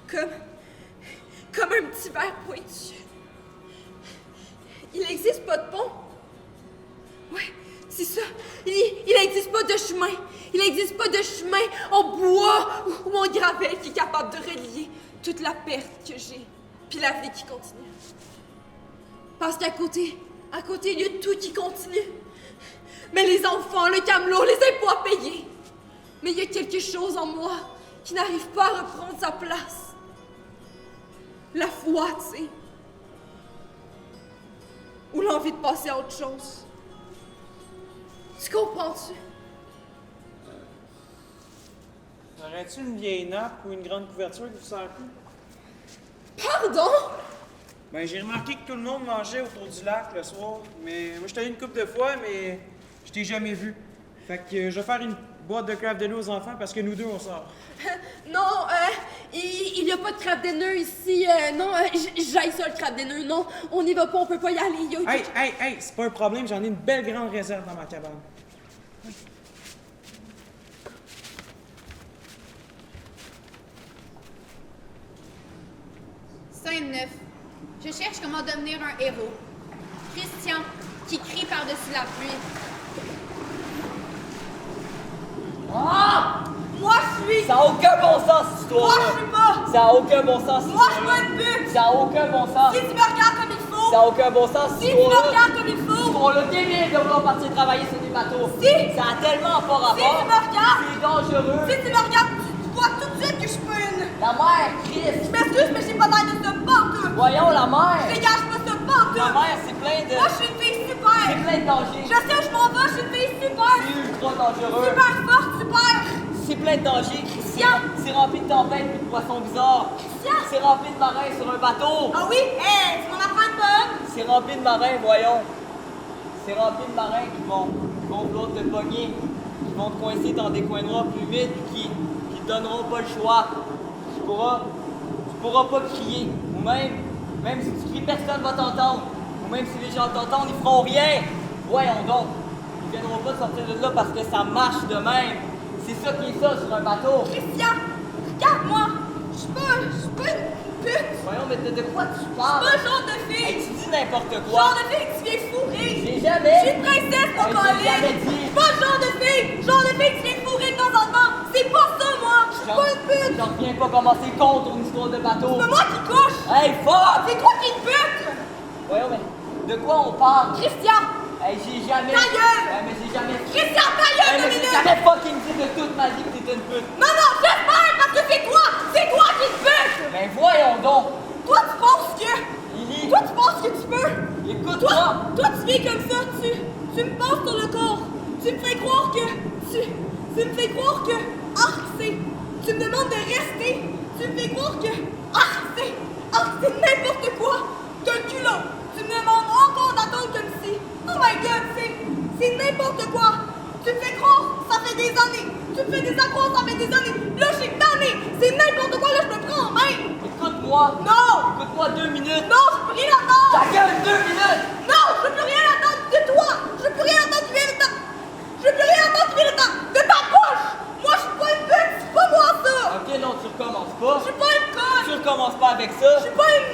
Comme un petit verre pointu. Il n'existe pas de pont. Ouais, c'est ça. Il n'existe pas de chemin. Il n'existe pas de chemin en bois ou en gravelle qui est capable de relier toute la perte que j'ai, puis la vie qui continue. Parce qu'à côté, il y a tout qui continue. Mais les enfants, le camelot, les impôts à payer. Mais il y a quelque chose en moi qui n'arrive pas à reprendre sa place. La foi, tu sais. Ou l'envie de passer à autre chose. Tu comprends-tu? Aurais-tu une vieille nappe ou une grande couverture qui vous sert plus? Pardon? Ben, j'ai remarqué que tout le monde mangeait autour du lac le soir. Mais moi, je t'ai allé une couple de fois, mais je t'ai jamais vu. Fait que je vais faire une boîte de craft dinner aux enfants parce que nous deux, on sort. Non, il n'y a pas de craft dinner ici. Non, j'aille ça le craft dinner. Non, on n'y va pas, on peut pas y aller. Hey, c'est pas un problème, j'en ai une belle grande réserve dans ma cabane. Scène 9. Je cherche comment devenir un héros. Christian, qui crie par-dessus la pluie. Ah! Moi, je suis... Ça n'a aucun bon sens, cette histoire. Moi, je suis pas... Ça n'a aucun bon sens, cette Moi, je suis histoire-là. pas une pute. Ça n'a aucun bon sens. Si tu me regardes comme il faut... Ça n'a aucun bon sens, cette Si tu me histoire-là. regardes comme il faut... On l'a débile de vouloir partir travailler sur des bateaux. Si. Ça a tellement pas rapport. Si tu me regardes... C'est dangereux. Si tu me regardes, tu vois tout de suite que je suis pas une... La mère, Chris. Je m'excuse, mais j'ai pas l'air de ce pantoute. Voyons, la mère. Dégage pas ce La pantoute. mère, c'est plein de... Moi, je suis une fille super. C'est plein de dangers. Je sais où je m'en vais, je suis une fille super. C'est ultra dangereux. Super forte, super. C'est plein de dangers. Christian. C'est rempli de tempêtes et de poissons bizarres. Christian. C'est rempli de marins sur un bateau. Ah oui? Hé, tu m'en apprends pas? C'est rempli de marins, voyons. C'est rempli de marins qui vont vouloir te pogner, qui vont te coincer dans des coins noirs plus vite, qui te donneront pas le choix. Tu pourras pas crier. Ou même si tu cries, personne va t'entendre. Ou même si les gens t'entendent, ils feront rien. Voyons donc. Ils viendront pas sortir de là parce que ça marche de même. C'est ça qui est ça sur un bateau. Christian, regarde-moi. Je suis pas une pute. Voyons, mais de quoi tu Je suis parles? pas le genre de fille. Hey, tu dis n'importe quoi. Genre de fille que tu viens fourrer. J'ai jamais. Je suis une princesse, mon Hey, collègue. j'ai jamais Je dit. suis pas le genre de fille. Genre de fille que tu viens fourrer de temps en temps. C'est pas ça, moi. Je suis pas une pute. J'en reviens pas comment c'est contre une histoire de bateau. C'est moi qui couche. Hey, fuck! C'est toi qui te pute. Voyons, mais de quoi on parle? Christian. Hey, j'ai jamais. Ta gueule. Ouais, mais j'ai jamais. Christian, ta Hey, gueule, mais deux j'ai minutes. jamais fucking dit de toute ma vie que t'étais une pute. Non, non, j'espère parce que c'est toi. C'est toi qui te pute. Ben voyons donc. Toi, tu penses que... Lily, Toi, tu penses que tu peux. écoute-moi. Toi, tu vis comme ça, tu me passes sur le corps. Tu me fais croire que... Tu me fais croire que... Tu me demandes de rester. Tu me fais croire que... c'est n'importe quoi. T'as le culot. Tu me demandes encore d'attendre comme si... Oh my God, c'est n'importe quoi. Tu me fais croire, ça fait des années. Tu me fais des accrocs, ça fait des années. Là, je suis tannée. C'est n'importe quoi, là, je me prends en main. Écoute-moi. Non. Écoute-moi 2 minutes. Non, je peux rien attendre. Ta gueule, 2 minutes. Non, je peux plus rien attendre de toi. Je peux rien attendre qui vient de ta... Je peux rien attendre qui vient de ta poche. Moi, je suis pas une pute. C'est pas moi, ça. Ok, non, tu recommences pas. Je suis pas une conne. Tu recommences pas avec ça. Je suis pas une...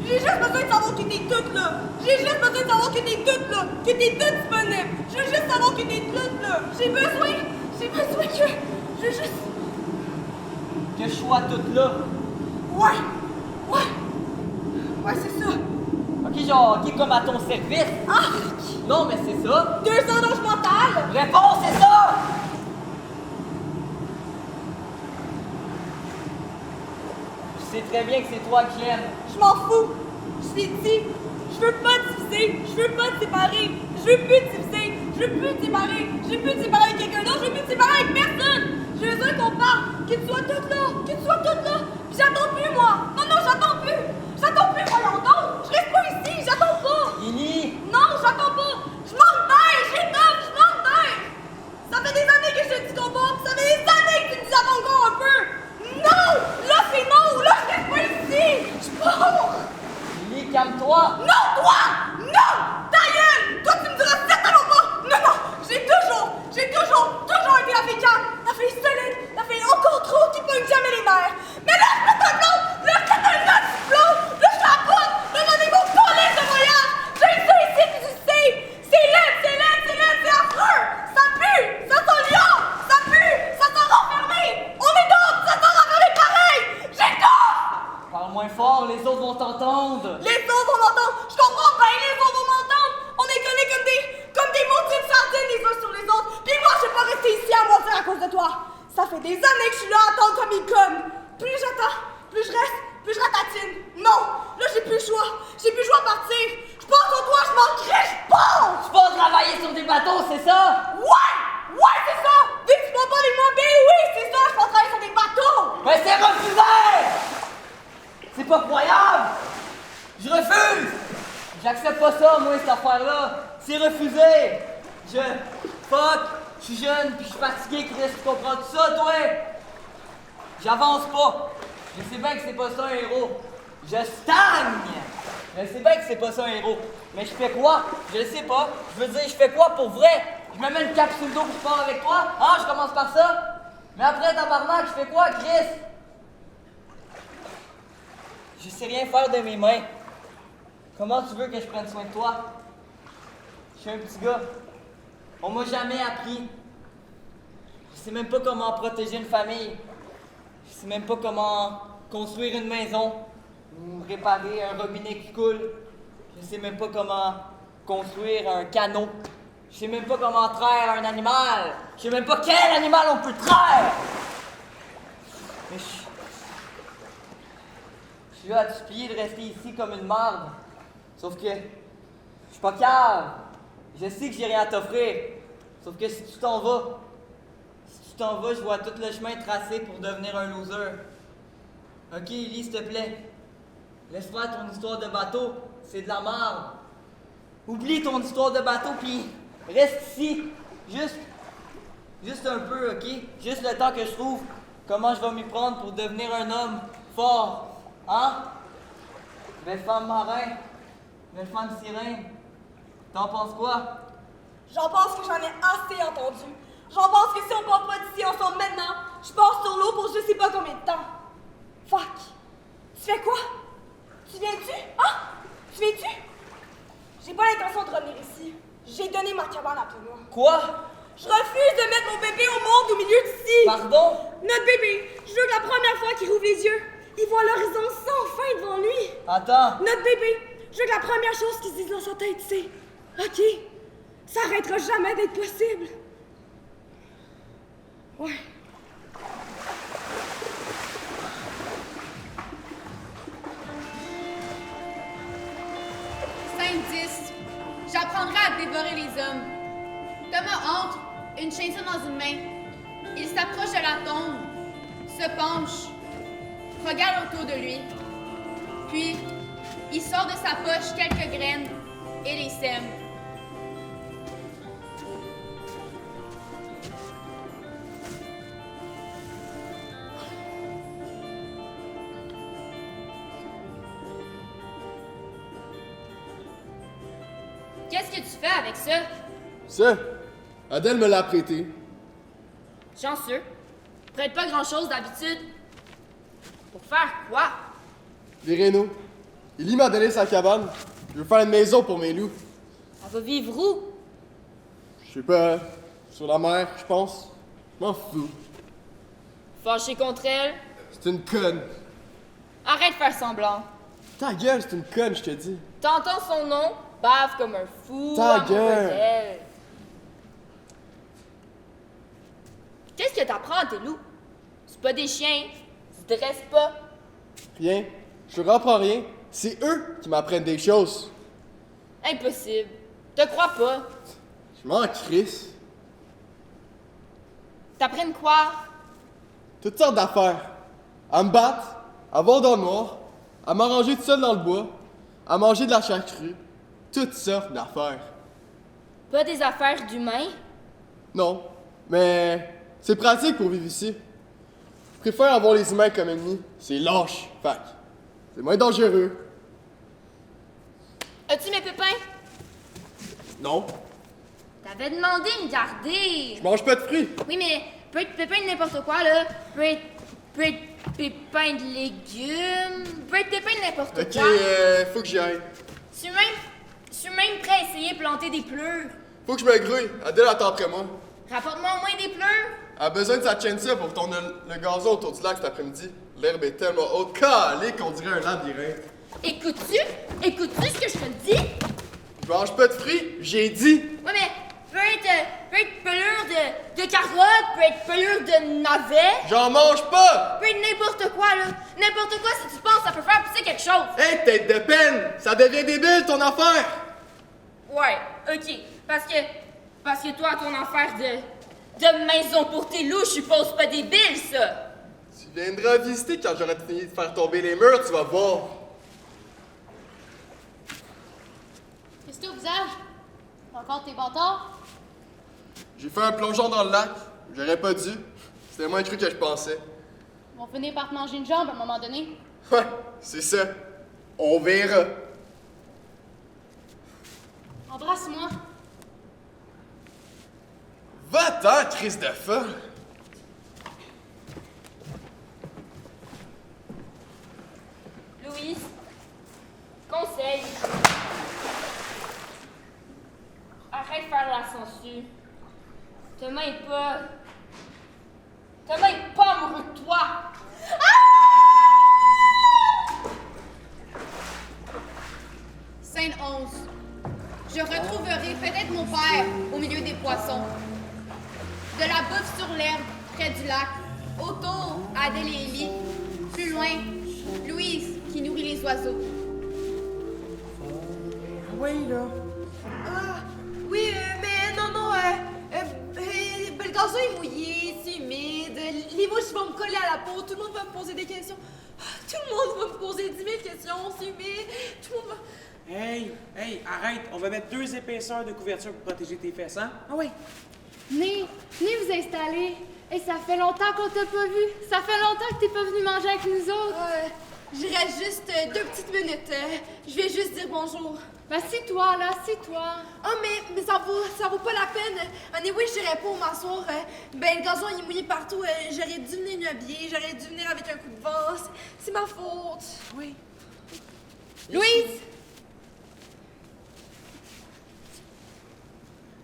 J'ai juste besoin de savoir que t'es toute là. J'ai juste besoin de savoir que t'es toute là. Que t'es toute disponible. Je veux juste savoir que t'es toute là. J'ai besoin que... Je veux juste... Que je sois toute là. Ouais, c'est ça. Ok, genre, ok, comme à ton service. Non, mais c'est ça. 2 ans d'âge mental. Réponse, c'est ça. Je sais très bien que c'est toi que j'aime. Je m'en fous. Je l'ai dit. Je veux pas te diviser. Je veux pas te séparer. Je veux plus te diviser. Je veux plus te séparer. Je veux plus te séparer avec quelqu'un d'autre. Je veux plus te séparer avec personne. Je veux qu'on parle. Que tu sois toute là. Que tu sois toute là. Puis j'attends plus, moi. Non, j'attends plus. J'attends plus, voyons donc. Je reste pas ici. J'attends pas. Lily. Non, j'attends pas. Je manque d'air. J'étonne. Je manque d'air. Ça fait des années que je te dis qu'on va. Ça fait des années que tu me dis attends encore un peu. Non. Là, c'est non. Là, je reste pas ici. Je pars. Lily, calme-toi. Non, toi! Non! Ta gueule! Toi, tu me diras certainement pas! Non! J'ai toujours été la fille calme, la fille solide, la fille encore trop qui pogne jamais les nerfs. Mais là, je pète un plomb! Là, je pète un autre plomb! Là, je tapote! Là, j'en ai mon collet de voyage! J'ai ça ici, puis tu sais! C'est laid, c'est affreux! Ça pue! m'entendre. Les autres vont m'entendre! Je comprends bien, les autres vont m'entendre! On est collés comme des maudites sardines les uns sur les autres! Puis moi, je vais pas rester ici à mentir à cause de toi! Ça fait des années que je suis là à attendre comme une conne! Plus j'attends, plus je reste, plus je ratatine! Non! Là, j'ai plus le choix! J'ai plus le choix de partir! Je pense au toit, je m'en crée, je pense! Tu vas travailler sur des bateaux, c'est ça? Ouais! Ouais, c'est ça! Vu que tu m'as pas les mots, ben oui, c'est ça! Je vais travailler sur des bateaux! Mais c'est refusé! C'est pas croyable! Je refuse! J'accepte pas ça, moi, cette affaire-là! C'est refusé! Fuck! Je suis jeune, puis je suis fatigué, Chris, tu comprends tout ça, toi? J'avance pas! Je sais bien que c'est pas ça un héros! Je stagne! Je sais bien que c'est pas ça un héros! Mais je fais quoi? Je le sais pas! Je veux dire, je fais quoi pour vrai? Je me mets une cape sur le dos pour je pars avec toi? Ah, je commence par ça? Mais après, tabarnak, je fais quoi, Chris? Je sais rien faire de mes mains. Comment tu veux que je prenne soin de toi? Je suis un petit gars. On m'a jamais appris. Je sais même pas comment protéger une famille. Je sais même pas comment construire une maison. Ou réparer un robinet qui coule. Je sais même pas comment construire un canot. Je sais même pas comment traire un animal. Je sais même pas quel animal on peut traire. Mais je suis là à te supplier de rester ici comme une marde. Sauf que je suis pas calme. Je sais que j'ai rien à t'offrir. Sauf que si tu t'en vas, je vois tout le chemin tracé pour devenir un loser. Ok, Ellie, s'il te plaît. Laisse faire ton histoire de bateau. C'est de la merde. Oublie ton histoire de bateau, puis reste ici. Juste un peu, ok? Juste le temps que je trouve comment je vais m'y prendre pour devenir un homme fort. Hein? Belle femme marin. Belle femme sirène. T'en penses quoi? J'en pense que j'en ai assez entendu. J'en pense que si on part pas d'ici ensemble maintenant, je pars sur l'eau pour je sais pas combien de temps. Fuck! Tu fais quoi? Tu viens-tu? Ah! Tu viens-tu? J'ai pas l'intention de revenir ici. J'ai donné ma cabane à Thomas. Quoi? Je refuse de mettre mon bébé au monde au milieu d'ici. Pardon? Notre bébé, je veux que la première fois qu'il rouvre les yeux, il voit l'horizon sans fin devant lui. Attends. Notre bébé, je veux que la première chose qu'il se dise dans sa tête, c'est OK, ça arrêtera jamais d'être possible. Ouais. J'apprendrai à dévorer les hommes. Thomas entre, une chainsaw dans une main. Il s'approche de la tombe, se penche, regarde autour de lui. Puis, il sort de sa poche quelques graines et les sème. Qu'est-ce que tu fais avec ça? Ça, Adèle me l'a prêté. Chanceux. Prête pas grand-chose d'habitude. Pour faire quoi? Les rénaux. Ellie m'a donné sa cabane. Je veux faire une maison pour mes loups. Elle va vivre où? Je sais pas, sur la mer, je pense. Je m'en fous. Fâché contre elle? C'est une conne. Arrête de faire semblant. Ta gueule, c'est une conne, je te dis. T'entends son nom, bave comme un fou. Ta amoureux gueule. d'elle. Qu'est-ce que t'apprends à tes loups? C'est pas des chiens, ils se dressent pas. Rien. Je leur apprends rien. C'est eux qui m'apprennent des choses. Impossible. Te crois pas. Je m'en crisse. T'apprennes quoi? Toutes sortes d'affaires. À me battre, à voir dans le noir, à m'arranger tout seul dans le bois, à manger de la charcuterie. Toutes sortes d'affaires. Pas des affaires d'humains? Non, mais c'est pratique pour vivre ici. Je préfère avoir les humains comme ennemis. C'est lâche, fac. C'est moins dangereux. As-tu mes pépins? Non, T'avais demandé de me garder. je mange pas de fruits. Oui, mais peut être pépin de n'importe quoi, là. Peut être pépin de légumes. Peut être pépin de n'importe Ok, quoi. faut que j'y aille. Je suis même prêt à essayer de planter des pleurs. Faut que je me grouille. Adèle attend après moi. Rapporte-moi au moins des pleurs. Elle a besoin de sa chainsaw pour tourner le gazon autour du lac cet après-midi. L'herbe est tellement haute, calée qu'on dirait un labyrinthe. Écoutes-tu? Écoutes-tu ce que je te dis? Je mange pas de fruits, j'ai dit. Ouais, mais peut être pelure de carotte, peut être pelure de navet. J'en mange pas! Peut être n'importe quoi, là. N'importe quoi, si tu penses, ça peut faire pousser quelque chose. Hey, tête de peine! Ça devient débile, ton affaire! Ouais, ok. Parce que toi, ton affaire de maison pour tes loups, je suppose pas débile, ça. Tu viendras visiter quand j'aurai fini de faire tomber les murs, tu vas voir. Qu'est-ce que t'as au visage? Encore tes bâtards? J'ai fait un plongeon dans le lac. J'aurais pas dû. C'était moins cru que je pensais. Ils vont finir par te manger une jambe à un moment donné. Ouais, c'est ça. On verra. Embrasse-moi. Va-t'en, crise de folle! Louise, conseil. Arrête de faire de la censure. Thomas est pas amoureux de toi. Scène 11. Je retrouverai peut-être mon père au milieu des poissons. De la bouffe sur l'herbe, près du lac. Autour, Adèle et Ellie. Plus loin, Louise, qui nourrit les oiseaux. Oui, là. Ah, oui, mais non, le gazon est mouillé, c'est humide, les mouches vont me coller à la peau, tout le monde va me poser des questions. Tout le monde va me poser 10 000 questions, c'est humide, tout le monde va... Hey, arrête. On va mettre 2 épaisseurs de couverture pour protéger tes fesses, hein? Ah oui. Venez vous installer. Et ça fait longtemps qu'on t'a pas vu. Ça fait longtemps que t'es pas venu manger avec nous autres. Je reste juste 2 petites minutes. Je vais juste dire bonjour. Ben, assieds-toi, là, assieds-toi. Ah, mais ça vaut pas la peine. Anyway, je dirais pas au m'asseoir. Ben, le gazon il est mouillé partout. J'aurais dû venir m'habiller. J'aurais dû venir avec un coup de vent. C'est ma faute. Oui. Louise!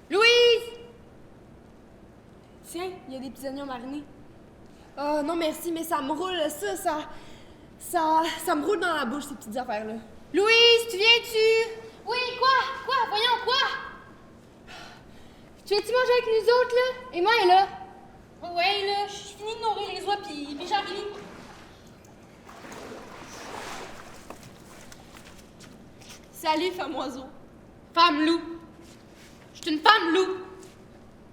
Louise! Tiens, il y a des petits oignons marinés. Oh, non, merci, mais ça me roule. Ça me roule dans la bouche, ces petites affaires-là. Louise, tu viens-tu? Oui, quoi? Voyons, quoi? Tu viens-tu manger avec nous autres, là? Et moi, elle est là. Ouais, là, je suis finie de nourrir les oies, puis j'arrive. Salut, femme oiseau. Femme loup. Je suis une femme loup.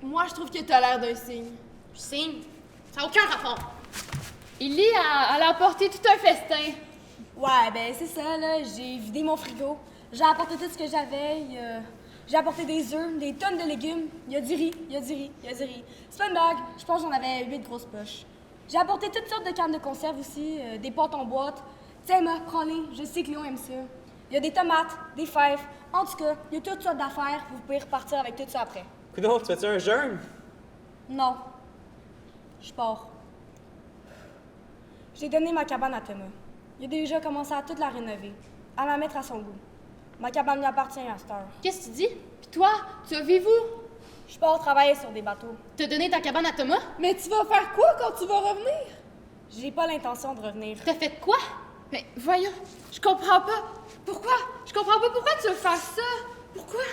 Moi, je trouve que t'as l'air d'un cygne. Je signe. Ça n'a aucun rapport. Illy, elle a apporté tout un festin. Ouais, ben c'est ça, là. J'ai vidé mon frigo. J'ai apporté tout ce que j'avais. J'ai apporté des œufs, des tonnes de légumes. Il y a du riz. C'est pas une blague. Je pense que j'en avais 8 grosses poches. J'ai apporté toutes sortes de cannes de conserve aussi, des pâtes en boîte. Tiens, Emma, prends-les. Je sais que Léon aime ça. Il y a des tomates, des fèves. En tout cas, il y a toutes sortes d'affaires. Vous pouvez repartir avec tout ça après. Coudonc, tu fais-tu un jeûne? Non. Je pars. J'ai donné ma cabane à Thomas. Il a déjà commencé à toute la rénover, à la mettre à son goût. Ma cabane lui appartient à cette heure. Qu'est-ce que tu dis? Puis toi, tu as vu vous? Je pars travailler sur des bateaux. T'as donné ta cabane à Thomas? Mais tu vas faire quoi quand tu vas revenir? J'ai pas l'intention de revenir. T'as fait quoi? Mais voyons, je comprends pas. Pourquoi? Je comprends pas pourquoi tu veux faire ça. Pourquoi?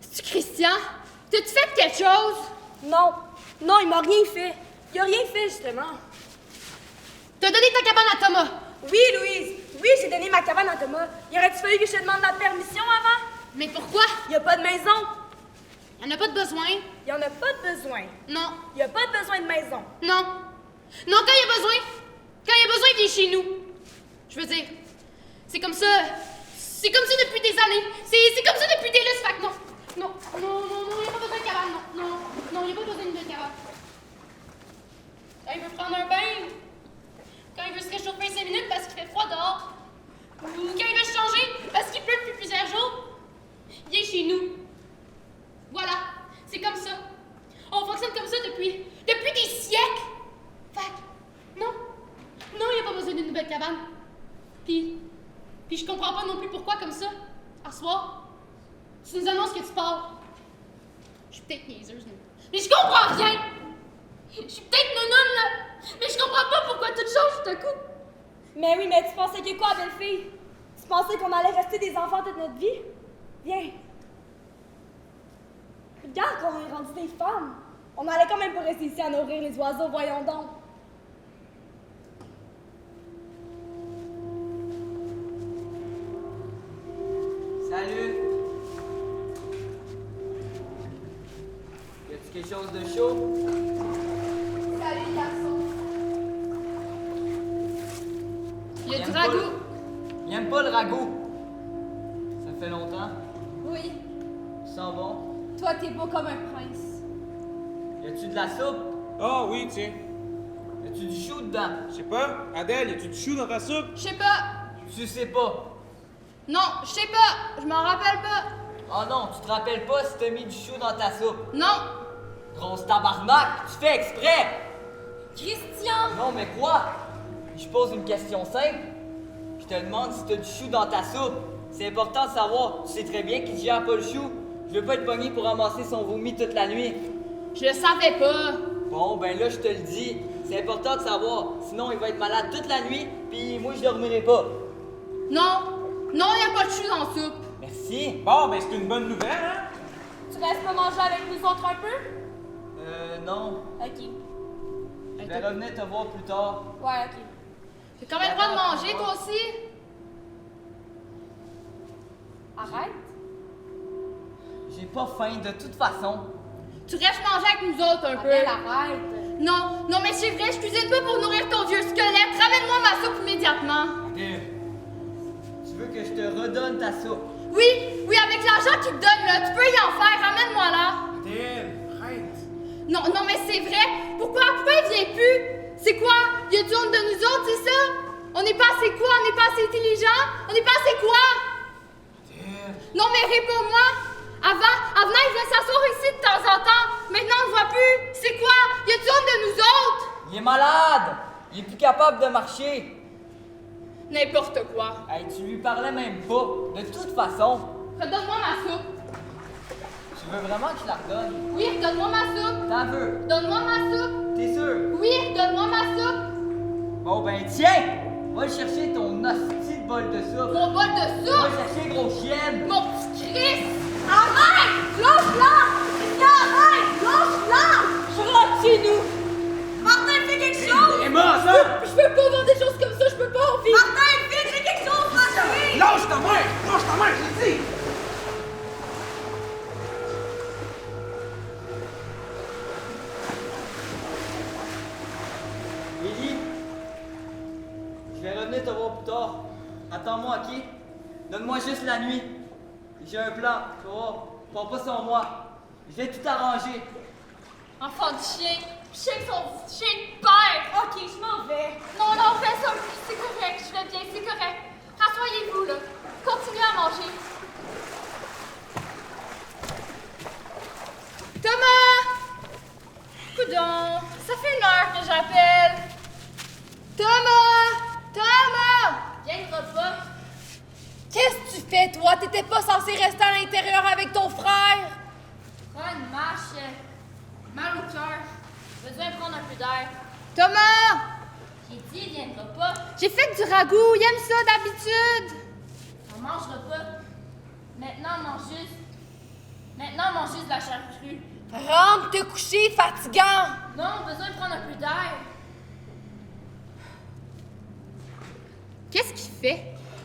C'est-tu Christian? T'as-tu fait quelque chose? Non, il m'a rien fait. Il a rien fait, justement. T'as donné ta cabane à Thomas? Oui, Louise. Oui, j'ai donné ma cabane à Thomas. Il aurait-tu fallu que je te demande la permission avant? Mais pourquoi? Il y a pas de maison. Il n'y en a pas de besoin. Il y en a pas de besoin. Non. Il y a pas de besoin de maison. Non. Non, quand il y a besoin, il vient chez nous. Je veux dire, c'est comme ça depuis des années. C'est comme ça depuis des lustres, fait que non. Non, il n'y a pas besoin de cabane, non, il n'y a pas besoin de cabane. Quand il veut prendre un bain, quand il veut se réchauffer 5 minutes parce qu'il fait froid dehors, ou quand il veut se changer parce qu'il pleut depuis plusieurs jours, il vient chez nous. Voilà, c'est comme ça. On fonctionne comme ça depuis des siècles. Fait que, non, il n'y a pas besoin d'une nouvelle cabane. Puis je comprends pas non plus pourquoi comme ça, à soir, tu nous annonces que tu pars. Je suis peut-être niaiseuse, mais je comprends rien. Je suis peut-être nounoune, là, mais je comprends pas pourquoi tout change tout à coup. Mais oui, mais tu pensais que quoi, belle-fille? Tu pensais qu'on allait rester des enfants toute notre vie? Viens. Regarde qu'on est rendu des femmes. On allait quand même pas rester ici à nourrir les oiseaux, voyons donc. Salut! Y a-tu quelque chose de chaud? Salut, garçon. Il y a du ragoût. Il aime pas le ragoût. Ça fait longtemps. Oui, Tu sens bon? toi t'es beau comme un prince. Y a-tu de la soupe? Ah oui, tiens. Y a-tu du chou dedans? Je sais pas. Adèle, y a-tu du chou dans ta soupe? Je sais pas. Tu sais pas. Non, je sais pas. Je m'en rappelle pas. Oh non, tu te rappelles pas si t'as mis du chou dans ta soupe. Non. Grosse tabarnak, tu fais exprès! Christian! Non, mais quoi? Je pose une question simple. Je te demande si t'as du chou dans ta soupe. C'est important de savoir. Tu sais très bien qu'il gère pas le chou. Je veux pas être pogné pour ramasser son vomi toute la nuit. Je le savais pas. Bon, ben là, je te le dis. C'est important de savoir. Sinon, il va être malade toute la nuit, puis moi, je dormirai pas. Non. Non, il n'y a pas de chou dans la soupe. Merci. Bon, ben c'est une bonne nouvelle, hein? Tu restes pas manger avec nous autres un peu? Non. Ok. Je vais revenir te voir plus tard. Ouais, ok. T'as quand même le droit de manger, toi aussi? Arrête. J'ai pas faim de toute façon. Tu restes manger avec nous autres un peu. Adèle, arrête. Non, mais c'est vrai, je cuisine pas pour nourrir ton vieux squelette. Ramène-moi ma soupe immédiatement. Adèle, tu veux que je te redonne ta soupe? Oui, avec l'argent qu'il te donne là, tu peux y en faire. Ramène-moi là. Adèle, arrête. Non, mais c'est vrai. Pourquoi il vient plus? C'est quoi? Il y a du honte de nous autres, c'est ça? On n'est pas assez quoi? On n'est pas assez intelligent? On n'est pas assez quoi? Adèle. Non, mais réponds-moi. Avant, il venait s'asseoir ici de temps en temps. Maintenant, on ne voit plus. C'est quoi? Il y a du honte de nous autres? Il est malade! Il est plus capable de marcher. N'importe quoi. Hey, tu lui parlais même pas. De toute façon, Redonne-moi ma soupe. tu veux vraiment que je la redonne? Oui, redonne-moi ma soupe. T'en veux? Donne-moi ma soupe. T'es sûr? Oui, redonne-moi ma soupe. Bon ben tiens! Va chercher ton hostie de bol de soupe. Mon bol de Va soupe. chercher gros chienne. Mon petit Christ. Arrête! Lâche-la! Christian, arrête! Lâche-la! Je rentre chez nous. Martin, fais quelque chose! Emma, ça! Je peux pas voir des choses comme ça, je peux pas en vivre. Martin, fais quelque chose, Martin! Lâche ta main! Lâche ta main, je l'ai dit! Lily, je vais revenir te voir plus tard. Attends-moi, ok? Donne-moi juste la nuit. J'ai un plan, tu vois. Prends pas sans moi. Je vais tout arranger. Enfant de chien. Chien que son chien de père. Ok, je m'en vais. Non, fais ça. C'est correct. Je vais bien, c'est correct. Rassoyez-vous, là. Continuez à manger. Thomas! Coudon, ça fait 1 heure que j'appelle. Thomas! Viendra pas. Qu'est-ce que tu fais, toi? T'étais pas censé rester à l'intérieur avec ton frère? Prends une marche. Mal au cœur. Besoin de prendre un peu d'air. Thomas! J'ai dit, il viendra pas. J'ai fait du ragoût. Il aime ça d'habitude. On mangera pas. Maintenant, on mange juste de la charcuterie. Rentre te coucher, fatigant! Non, besoin de prendre un peu d'air. Qu'est-ce qu'il fait?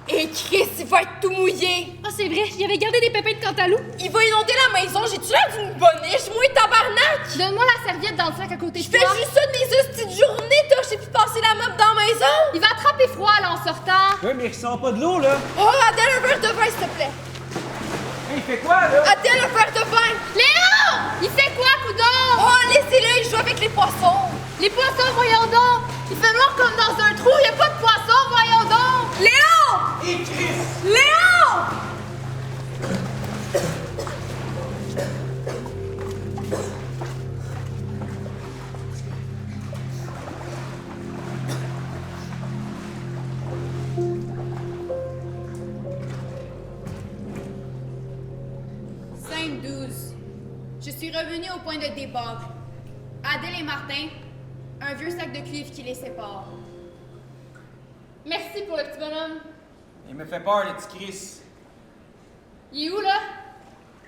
Et Chris, il va être tout mouillé! Ah, c'est vrai, il avait gardé des pépins de cantaloupe. Il va inonder la maison, j'ai-tu l'air d'une boniche, moi, tabarnak? Donne-moi la serviette dans le sac à côté Je de fais toi. juste ça de mes hosties de journée, toi, je sais plus passer la mop dans la maison! Il va attraper froid, là, en sortant. Ouais, mais il ressent pas de l'eau, là! Oh, Adèle, un verre de vin, s'il te plaît! Hey, il fait quoi, là? Adèle, un verre de vin! Léon! Il fait quoi, coudon? Oh, laissez-le, il joue avec les poissons! Les poissons, voyons donc! Il fait noir comme dans un trou, il a pas de poissons, voyons donc! Léon! Et Chris! Léon! Scène 12. Je suis revenue au point de départ. Adèle et Martin, un vieux sac de cuivre qui les sépare. Merci pour le petit bonhomme. Il me fait peur, le petit Chris. Il est où, là?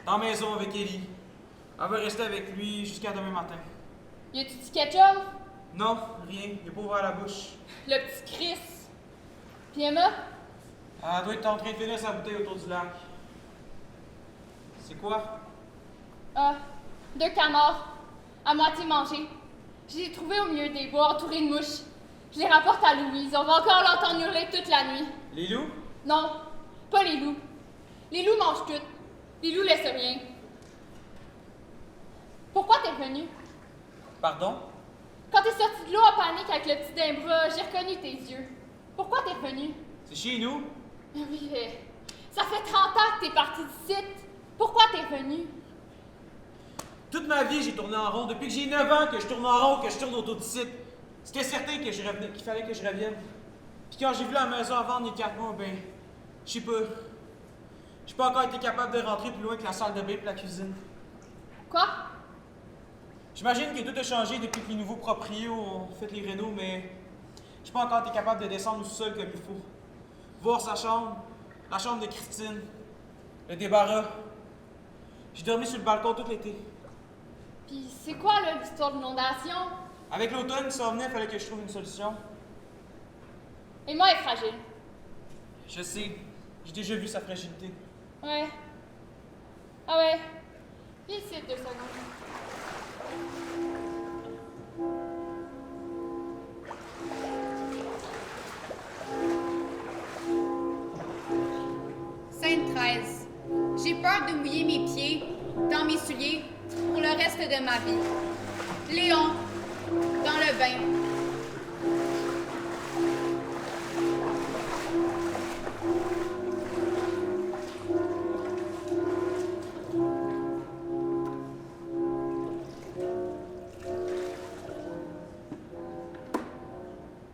Dans la maison avec Ellie. Elle va rester avec lui jusqu'à demain matin. Y a-tu dit quelque chose? Non, rien. Il a pas ouvert la bouche. Le petit Chris. Puis Emma? Elle doit être en train de finir sa bouteille autour du lac. C'est quoi? Ah, 2 canards. À moitié mangés. Je les ai trouvés au milieu des bois, entourés de mouches. Je les rapporte à Louise. On va encore l'entendre hurler toute la nuit. Les loups? Non, pas les loups. Les loups mangent tout. Les loups laissent rien. Pourquoi t'es revenu? Pardon? Quand t'es sorti de l'eau en panique avec le petit Dimbra, j'ai reconnu tes yeux. Pourquoi t'es revenu? C'est chez nous? Oui, ça fait 30 ans que t'es parti d'ici. Pourquoi t'es revenu? Toute ma vie, j'ai tourné en rond. Depuis que j'ai 9 ans, que je tourne en rond, que je tourne autour du site. C'était certain que je revenais, qu'il fallait que je revienne. Puis quand j'ai vu la maison à vendre il y a 4 mois, ben, je sais pas. J'ai pas encore été capable de rentrer plus loin que la salle de bain et la cuisine. Quoi? J'imagine que tout a changé depuis que les nouveaux proprios ont fait les rénaux, mais j'ai pas encore été capable de descendre au sous-sol comme il faut. Voir sa chambre, la chambre de Christine, le débarras. J'ai dormi sur le balcon tout l'été. Puis c'est quoi, là, l'histoire d'inondation? Avec l'automne qui s'en venait, il fallait que je trouve une solution. Emma est fragile. Je sais, j'ai déjà vu sa fragilité. Ouais. Ah ouais. Viens ici 2 secondes. Scène 13. J'ai peur de mouiller mes pieds dans mes souliers pour le reste de ma vie. Léon, dans le bain.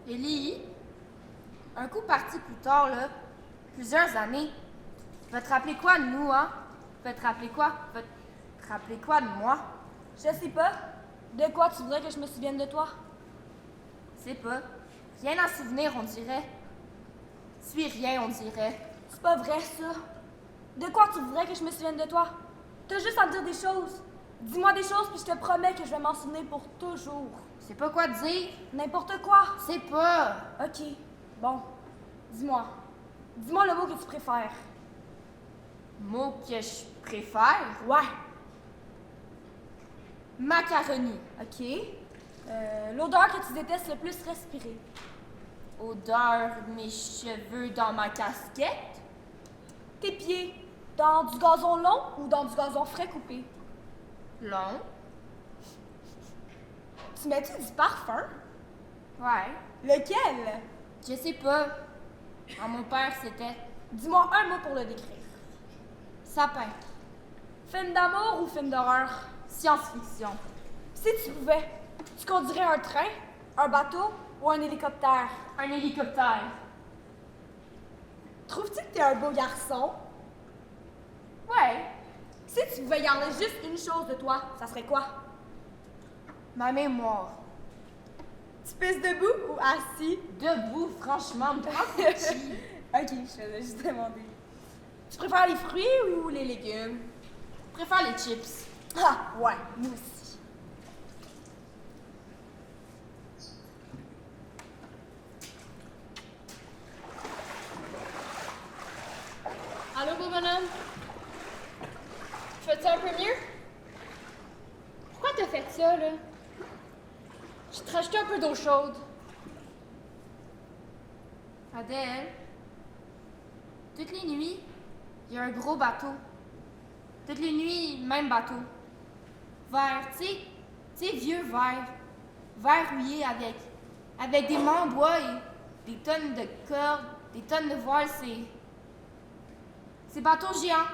Ellie, un coup parti plus tard, là, plusieurs années, tu vas te rappeler quoi de nous, hein? Tu vas te rappeler quoi? Tu vas te rappeler quoi de moi? Je sais pas. De quoi tu voudrais que je me souvienne de toi? C'est pas. Rien à souvenir, on dirait. Suis rien, on dirait. C'est pas vrai, ça. De quoi tu voudrais que je me souvienne de toi? T'as juste à me dire des choses. Dis-moi des choses, puis je te promets que je vais m'en souvenir pour toujours. C'est pas quoi dire. N'importe quoi. C'est pas. Ok. Bon. Dis-moi. Dis-moi le mot que tu préfères. Mot que je préfère? Ouais. Macaroni. Ok. L'odeur que tu détestes le plus respirer. Odeur de mes cheveux dans ma casquette. Tes pieds. Dans du gazon long ou dans du gazon frais coupé? Long. Tu mets-tu du parfum? Ouais. Lequel? Je sais pas. À mon père, c'était Dis-moi un mot pour le décrire. sapin. Film d'amour ou film d'horreur? Science-fiction. Si tu pouvais, tu conduirais un train, un bateau ou un hélicoptère? Un hélicoptère. Trouves-tu que t'es un beau garçon? Ouais. Si tu pouvais garder juste une chose de toi, ça serait quoi? Ma mémoire. Tu pisses debout ou assis? Debout, franchement, Ok, je vais juste demander. Tu préfères les fruits ou les légumes? Je préfère les chips. Ah, ouais, nous aussi. Allô, beau bonhomme? Fais-tu un peu mieux? Pourquoi t'as fait ça, là? Je te rajouté un peu d'eau chaude. Adèle, toutes les nuits, il y a un gros bateau. Toutes les nuits, même bateau. Vert, tu sais, vieux vert. Vert rouillé avec des mâts en bois et des tonnes de cordes, des tonnes de voiles, c'est bateau géant,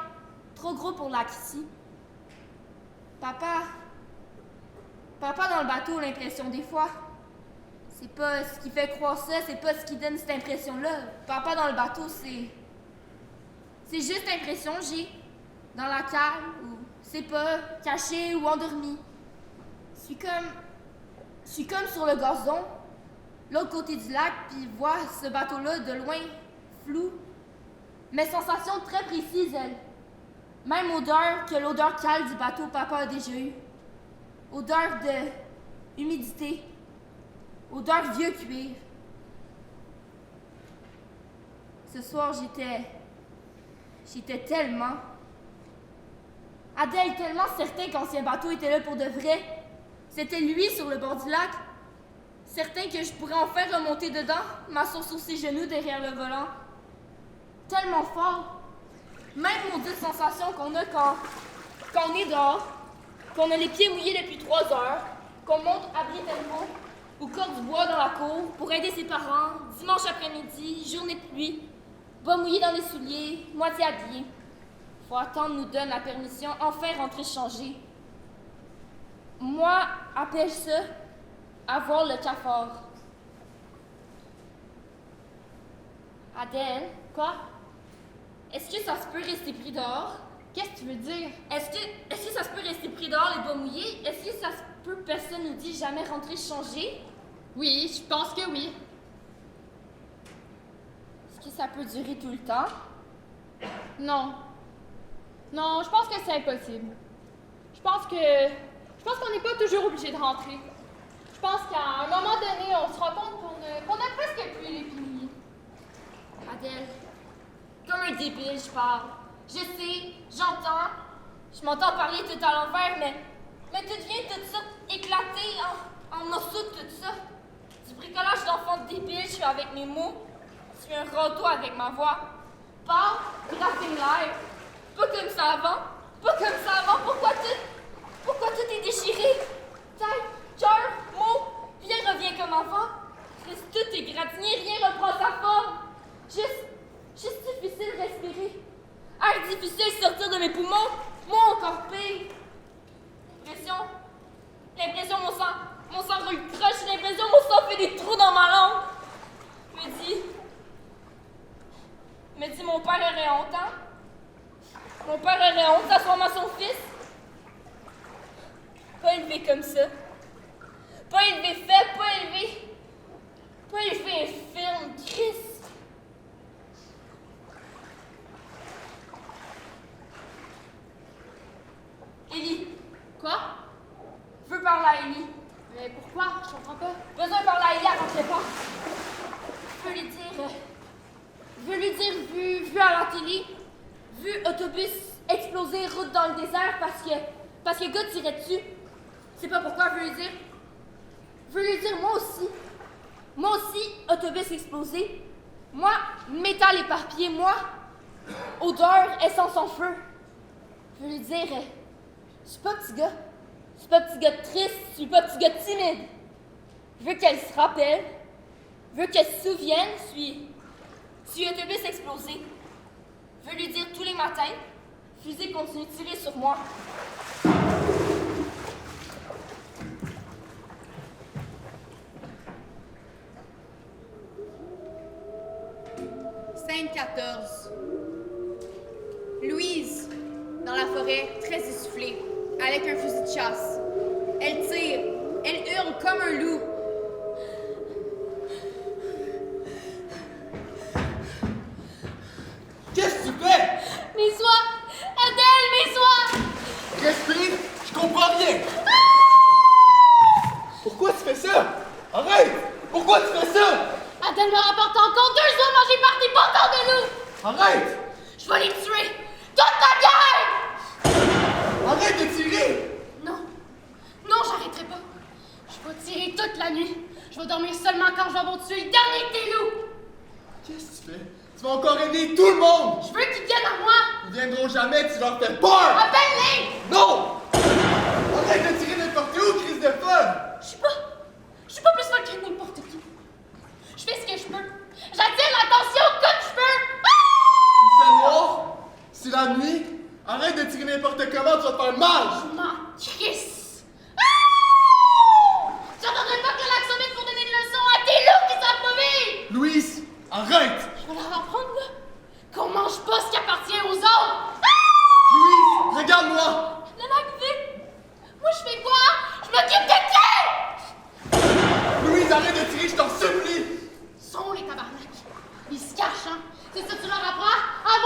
trop gros pour lac ici. Papa dans le bateau, l'impression des fois. C'est pas ce qui fait croire ça, c'est pas ce qui donne cette impression-là. Papa dans le bateau, c'est juste l'impression que j'ai dans la cale, ou c'est pas, caché ou endormi. Je suis comme sur le gazon, l'autre côté du lac, puis voir ce bateau-là de loin, flou, Mais sensation très précise, elle. Même odeur que l'odeur cale du bateau papa a déjà eu. Odeur de humidité. Odeur vieux cuir. Ce soir, j'étais tellement... Adèle tellement certain qu'ancien bateau était là pour de vrai. C'était lui sur le bord du lac. Certain que je pourrais enfin remonter dedans, m'asseoir sur ses genoux derrière le volant. Tellement fort. Même maudite sensation qu'on a quand on est dehors, qu'on a les pieds mouillés depuis 3 heures, qu'on monte à Britannico ou corde du bois dans la cour pour aider ses parents, dimanche après-midi, journée de pluie, bas mouillé dans les souliers, moitié habillé. Faut attendre nous donne la permission, enfin rentrer changer. Moi, appelle ça avoir le cafard. Adèle, quoi? Est-ce que ça se peut rester pris dehors? Qu'est-ce que tu veux dire? Est-ce que ça se peut rester pris dehors les bas mouillés? Est-ce que ça se peut personne nous dit jamais rentrer changer? Oui, je pense que oui. Est-ce que ça peut durer tout le temps? Non. Non, je pense que c'est impossible. Je pense qu'on n'est pas toujours obligé de rentrer. Je pense qu'à un moment donné, on se rend compte qu'on a presque plus les pieds mouillés. Adèle, comme un débile, je parle. Je sais, j'entends, je m'entends parler tout à l'envers, mais tout vient tout ça éclaté en morceaux de tout ça. Du bricolage d'enfant débile, je suis avec mes mots. Je suis un râteau avec ma voix. Parle, graffine l'air. Pas comme ça avant. Pas comme ça avant. Pourquoi tout est déchiré? Tête, cœur, mots, rien revient comme avant. Tout est gratiné, rien reprend sa forme. Juste difficile de respirer. Air difficile de sortir de mes poumons. Moi encore pire. L'impression mon sang roule croche. L'impression mon sang fait des trous dans ma langue. Me dit mon père aurait honte, hein? Mon père aurait honte à transformer son fils. Pas élevé comme ça. Pas élevé faible, pas élevé infirme, Christ. Élie. Quoi? Je veux parler à Élie. Mais pourquoi? Je comprends pas. Besoin de parler à Élie, elle rentrait pas. Je veux lui dire, vu à la télé, vu autobus exploser, route dans le désert parce que gars tirait dessus. C'est pas pourquoi je veux lui dire moi aussi, autobus explosé. Moi, métal éparpillé, moi, odeur, essence en feu. Je veux lui dire, je suis pas petit gars. Je suis pas petit gars triste, je suis pas petit gars timide. Je veux qu'elle se rappelle, je veux qu'elle se souvienne, si l'autobus explosé. Je veux lui dire tous les matins, fusil continue de tirer sur moi. Scène 14. Louise, dans la forêt, très essoufflée, avec un fusil de chasse. Elle tire, elle hurle comme un loup. Qu'est-ce que tu fais? Mes soies! Adèle, mes soies! Respire, je comprends rien. Pourquoi tu fais ça? Arrête! Pourquoi tu fais ça? Adèle me rapporte encore 2 jours mangés par tes porteurs de loup! Arrête! Je vais les tuer! Toute la gueule! Arrête de tirer! Non, j'arrêterai pas. Je vais tirer toute la nuit. Je vais dormir seulement quand je vais avoir tué le dernier de tes loups! Qu'est-ce que tu fais? Tu vas encore aider tout le monde! Je veux qu'ils viennent à moi! Ils viendront jamais, tu leur fais peur! Appelle-les! Non! Arrête de tirer n'importe où, crise de folle! Je suis pas plus folle que n'importe qui. Je fais ce que je peux. J'attire l'attention comme je peux! Il fait noir, c'est la nuit. Arrête de tirer n'importe comment, tu vas te faire mal! Je m'en crisse! J'entendrai pas que le lac sonne pour donner une leçon à tes loups qui savent pas vivre! Louise, arrête! Je vais leur apprendre, là, qu'on mange pas ce qui appartient aux autres! Louise, regarde-moi! Le lac vide! Moi, je fais quoi? Je m'occupe de qui? Louise, arrête de tirer, je t'en supplie! Sont les tabarnak. Ils se cachent, hein? C'est ça que tu leur apprends? À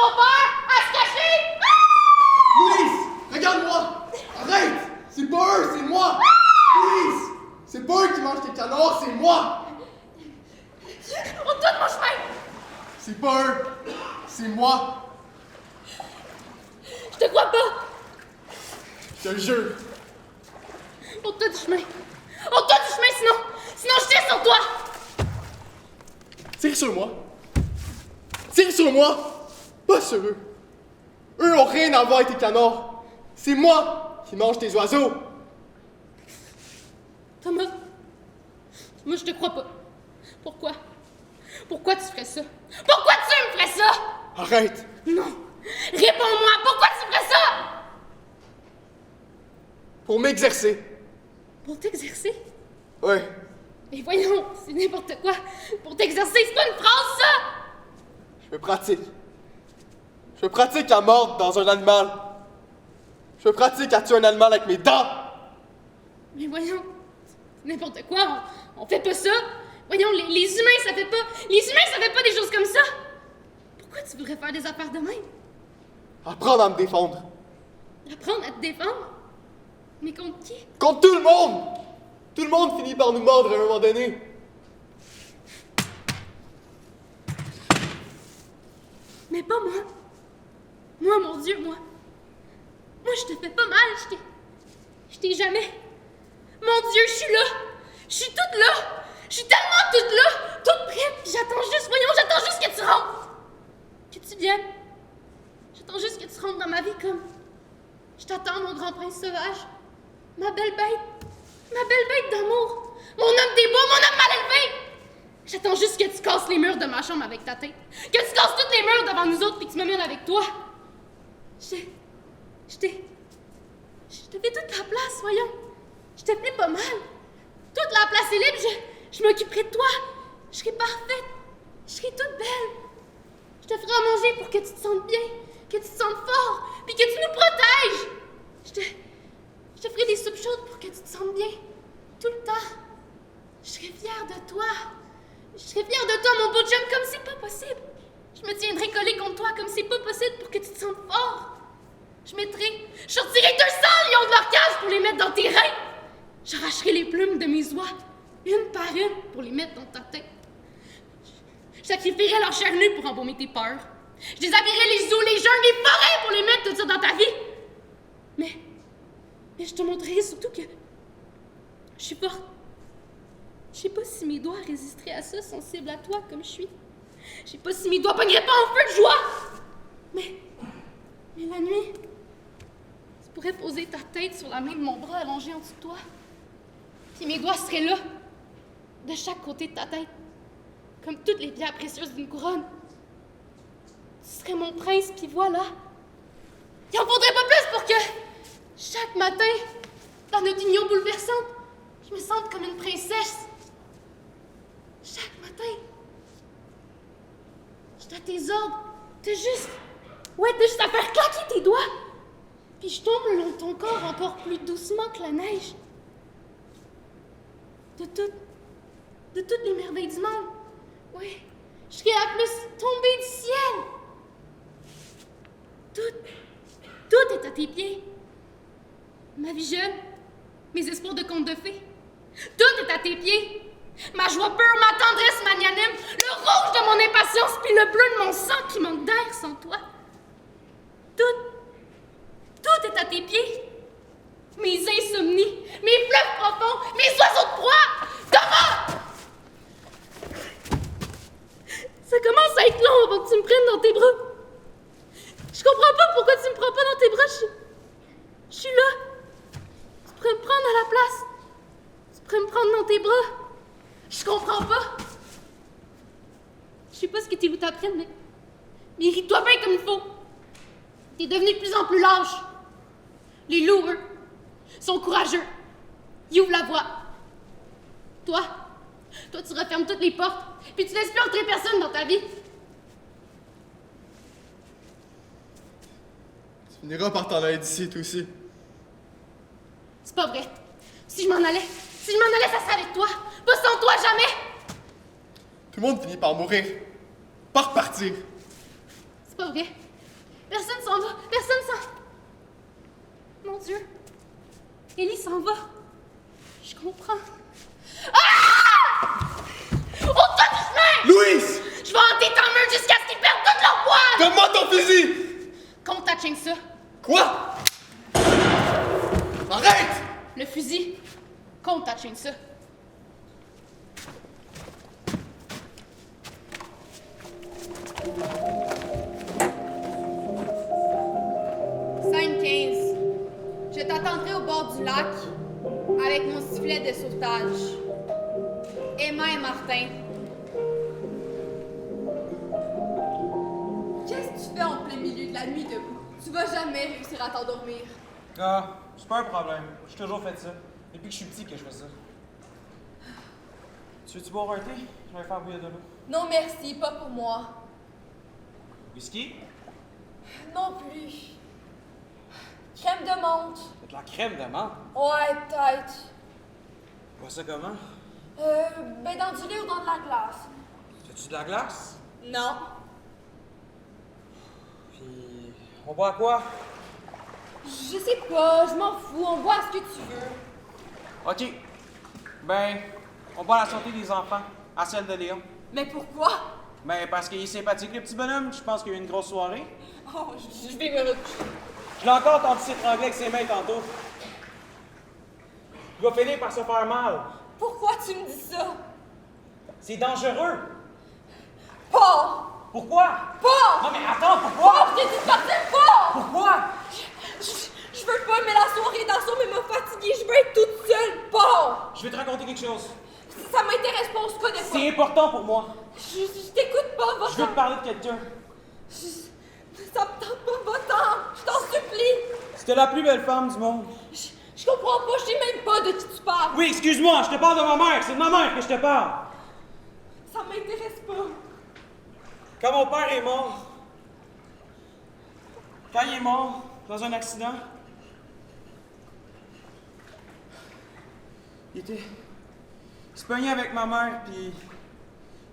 mange tes canards, c'est moi! On tourne mon chemin! C'est pas eux, c'est moi! Je te crois pas! Je te le jure! On tourne du chemin! On tourne du chemin, sinon je tire sur toi! Tire sur moi! Tire sur moi! Pas sur eux! Eux ont rien à voir avec tes canards! C'est moi qui mange tes oiseaux! Thomas, moi je te crois pas. Pourquoi? Pourquoi tu ferais ça? Pourquoi tu me ferais ça? Arrête! Non! Réponds-moi! Pourquoi tu ferais ça? Pour m'exercer! Pour t'exercer? Ouais. Mais voyons, c'est n'importe quoi. Pour t'exercer, c'est pas une phrase, ça! Je me pratique. Je me pratique à mordre dans un animal. Je me pratique à tuer un animal avec mes dents. Mais voyons, c'est n'importe quoi. On fait pas ça. Voyons, les humains, ça fait pas... Les humains, ça fait pas des choses comme ça. Pourquoi tu voudrais faire des affaires de même? Apprendre à me défendre. Apprendre à te défendre? Mais contre qui? Contre tout le monde! Tout le monde finit par nous mordre à un moment donné. Mais pas moi. Moi, mon Dieu, moi. Moi, je te fais pas mal. Je t'ai jamais... Mon Dieu, je suis là. Je suis toute là. Je suis tellement toute là. Toute prête. Puis j'attends juste... Voyons, j'attends juste que tu rentres. Que tu viennes. J'attends juste que tu rentres dans ma vie comme... Je t'attends, mon grand prince sauvage. Ma belle bête. Ma belle bête d'amour. Mon homme des bois, mon homme mal élevé. J'attends juste que tu casses les murs de ma chambre avec ta tête. Que tu casses tous les murs devant nous autres puis que tu me mènes avec toi. Je te fais toute la place, voyons. Je te plais pas mal. Toute la place est libre, je m'occuperai de toi. Je serai parfaite. Je serai toute belle. Je te ferai à manger pour que tu te sentes bien, que tu te sentes fort, puis que tu nous protèges. Je te ferai des soupes chaudes pour que tu te sentes bien, tout le temps. Je serai fière de toi. Je serai fière de toi, mon beau chum, comme c'est pas possible. Je me tiendrai collée contre toi comme c'est pas possible pour que tu te sentes fort. Je sortirai 200 lions de leur cage pour les mettre dans tes reins. J'arracherai les plumes de mes oies, une par une, pour les mettre dans ta tête. Je sacrifierai leur chair nue pour embaumer tes peurs. Je déshabillerai les eaux, les jungles, les forêts pour les mettre tout ça dans ta vie. Mais je te montrerai surtout que je suis forte. Je sais pas si mes doigts résisteraient à ça, sensibles à toi comme je suis. Je sais pas si mes doigts pogneraient pas en feu de joie. Mais la nuit, tu pourrais poser ta tête sur la main de mon bras allongé en dessous de toi. Puis mes doigts seraient là, de chaque côté de ta tête, comme toutes les pierres précieuses d'une couronne. Tu serais mon prince, puis voilà. Il en faudrait pas plus pour que, chaque matin, dans notre union bouleversante, je me sente comme une princesse. Chaque matin. Je suis à tes ordres. T'as juste à faire claquer tes doigts. Puis je tombe le long de ton corps encore plus doucement que la neige. De toutes les merveilles du monde. Oui, je serais la plus tombée du ciel. Tout est à tes pieds. Ma vie jeune, mes espoirs de conte de fées. Tout est à tes pieds. Ma joie pure, ma tendresse magnanime, le rouge de mon impatience, puis le bleu de mon sang qui manque d'air sans toi. Tout est à tes pieds. Mes insomnies, mes fleuves profonds, mes oiseaux de proie. Thomas! Ça commence à être long avant que tu me prennes dans tes bras. Je comprends pas pourquoi tu me prends pas dans tes bras. Je suis là. Tu pourrais me prendre à la place. Tu pourrais me prendre dans tes bras. Je comprends pas. Je sais pas ce que tu veux t'apprendre, mais ris-toi bien comme il faut. T'es devenu de plus en plus lâche. Les loups, eux, sont courageux. Ils ouvrent la voie. Toi, tu refermes toutes les portes, puis tu laisses plus entrer personne dans ta vie. Tu finiras par t'en aller d'ici, toi aussi. C'est pas vrai. Si je m'en allais, ça serait avec toi. Pas sans toi, jamais. Tout le monde finit par mourir. Par partir. C'est pas vrai. Personne s'en va. Personne s'en... Mon Dieu. Ellie s'en va. Je comprends. Ah! Compte ta chainsaw. Quoi? Arrête! Le fusil. Compte ta chainsaw. Scène 15. Je t'attendrai au bord du lac avec mon sifflet de sauvetage. Emma et Martin. Qu'est-ce que tu fais en plein milieu de la nuit debout? Tu vas jamais réussir à t'endormir. Ah, c'est pas un problème. J'ai toujours fait ça. Depuis que je suis petit que je fais ça. Tu veux-tu boire un thé? Je vais faire bouillir de l'eau. Non merci, pas pour moi. Whisky? Non plus. Crème de menthe. Avec la crème de menthe? Ouais, peut-être. Vois ça comment? Ben dans du lait ou dans de la glace? As-tu de la glace? Non. Puis, on boit quoi? Je sais pas, je m'en fous, on boit ce que tu veux. OK. Ben, on boit à la santé des enfants, à celle de Léon. Mais pourquoi? Ben, parce qu'il est sympathique, le petit bonhomme. Je pense qu'il y a eu une grosse soirée. Oh, je vais me recoucher. Je l'ai encore entendu s'étrangler avec ses mains tantôt. Il va finir par se faire mal. Pourquoi tu me dis ça? C'est dangereux. Pas! Pourquoi? Pas! Non, mais attends, pourquoi? Pas! Je t'ai dit de partir, pas! Pourquoi? Je veux pas, mais la soirée d'assaut m'a fatiguée. Je veux être toute seule, pas! Je vais te raconter quelque chose. Ça m'intéresse pas, on se connaît pas. C'est important pour moi. Je t'écoute pas, va-t'en. Je veux te parler de quelqu'un. Ça me tente pas, va-t'en. Je t'en supplie. C'était la plus belle femme du monde. Je comprends pas, je sais même pas de qui tu parles. Oui, excuse-moi, je te parle de ma mère. C'est de ma mère que je te parle. Ça m'intéresse pas. Quand mon père est mort, quand il est mort dans un accident, il se pognait avec ma mère, puis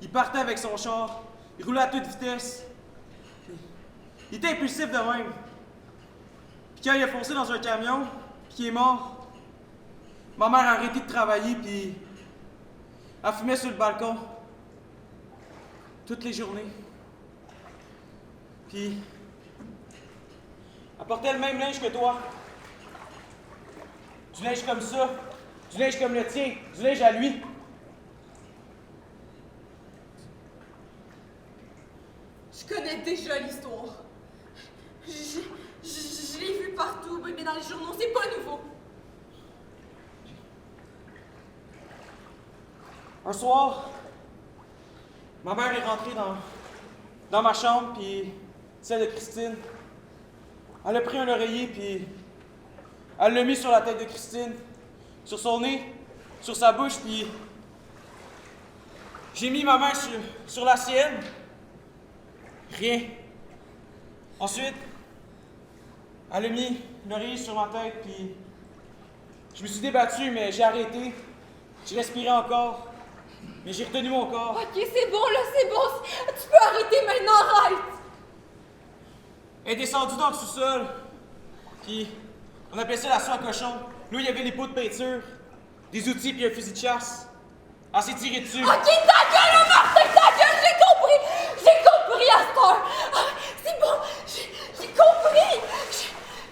il partait avec son char, il roulait à toute vitesse. Il était impulsif de même. Puis quand il a foncé dans un camion, puis qu'il est mort, ma mère a arrêté de travailler, puis elle fumait sur le balcon toutes les journées. Puis, elle portait le même linge que toi. Du linge comme ça, du linge comme le tien, du linge à lui. Je connais déjà l'histoire. Je l'ai vu partout, mais dans les journaux, c'est pas nouveau. Un soir, ma mère est rentrée dans ma chambre, puis celle de Christine. Elle a pris un oreiller, puis elle l'a mis sur la tête de Christine, sur son nez, sur sa bouche, puis j'ai mis ma main sur la sienne. Rien. Ensuite, elle a mis l'oreiller sur ma tête, puis je me suis débattu, mais j'ai arrêté. J'ai respiré encore, mais j'ai retenu mon corps. Ok, c'est bon, là, c'est bon. Tu peux arrêter maintenant, arrête. Elle est descendue dans le sous-sol, puis on appelait ça la soie à cochon. Là, il y avait des pots de peinture, des outils puis un fusil de chasse. Elle s'est tirée dessus. Ok, ta gueule, Martin, ta gueule, j'ai compris. J'ai compris à cette heure. Ah, c'est bon, j'ai compris.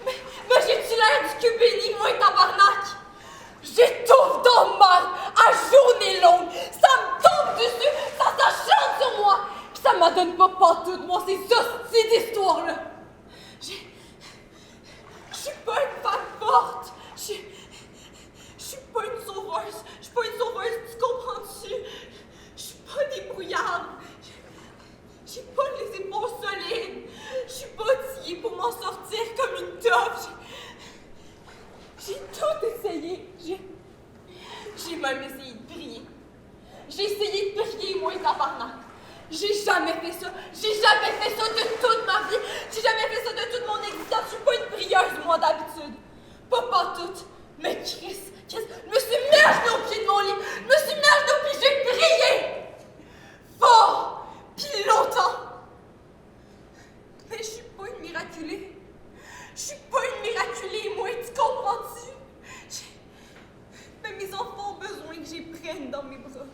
Mais j'ai-tu l'air du cul béni, moi, tabarnak? J'étouffe dans le mal à journée longue. Ça me tombe dessus, ça s'acharne sur moi. Puis ça m'adonne pas pantoute, moi, ces hosties d'histoire-là. Je suis pas une femme forte. Je suis pas une sauveuse. Je suis pas une sauveuse, tu comprends-tu? Je suis pas débrouillarde. J'ai pas les épaules solides. Je suis pas outillée pour m'en sortir comme une taupe. J'ai tout essayé. J'ai même essayé de prier. J'ai essayé de prier, moi, tabarnak. J'ai jamais fait ça. J'ai jamais fait ça de toute ma vie. J'ai jamais fait ça de toute mon existence. Je suis pas une prieuse, moi, d'habitude. Pas toute. Mais Chris, je me suis mis à genoux au pied de mon lit. Je me suis mis à genoux puis j'ai prié. Fort. Puis longtemps. Mais je suis pas une miraculée. Je suis pas une miraculée, moi, tu comprends-tu? Mais mes enfants ont besoin que j'y prenne dans mes bras.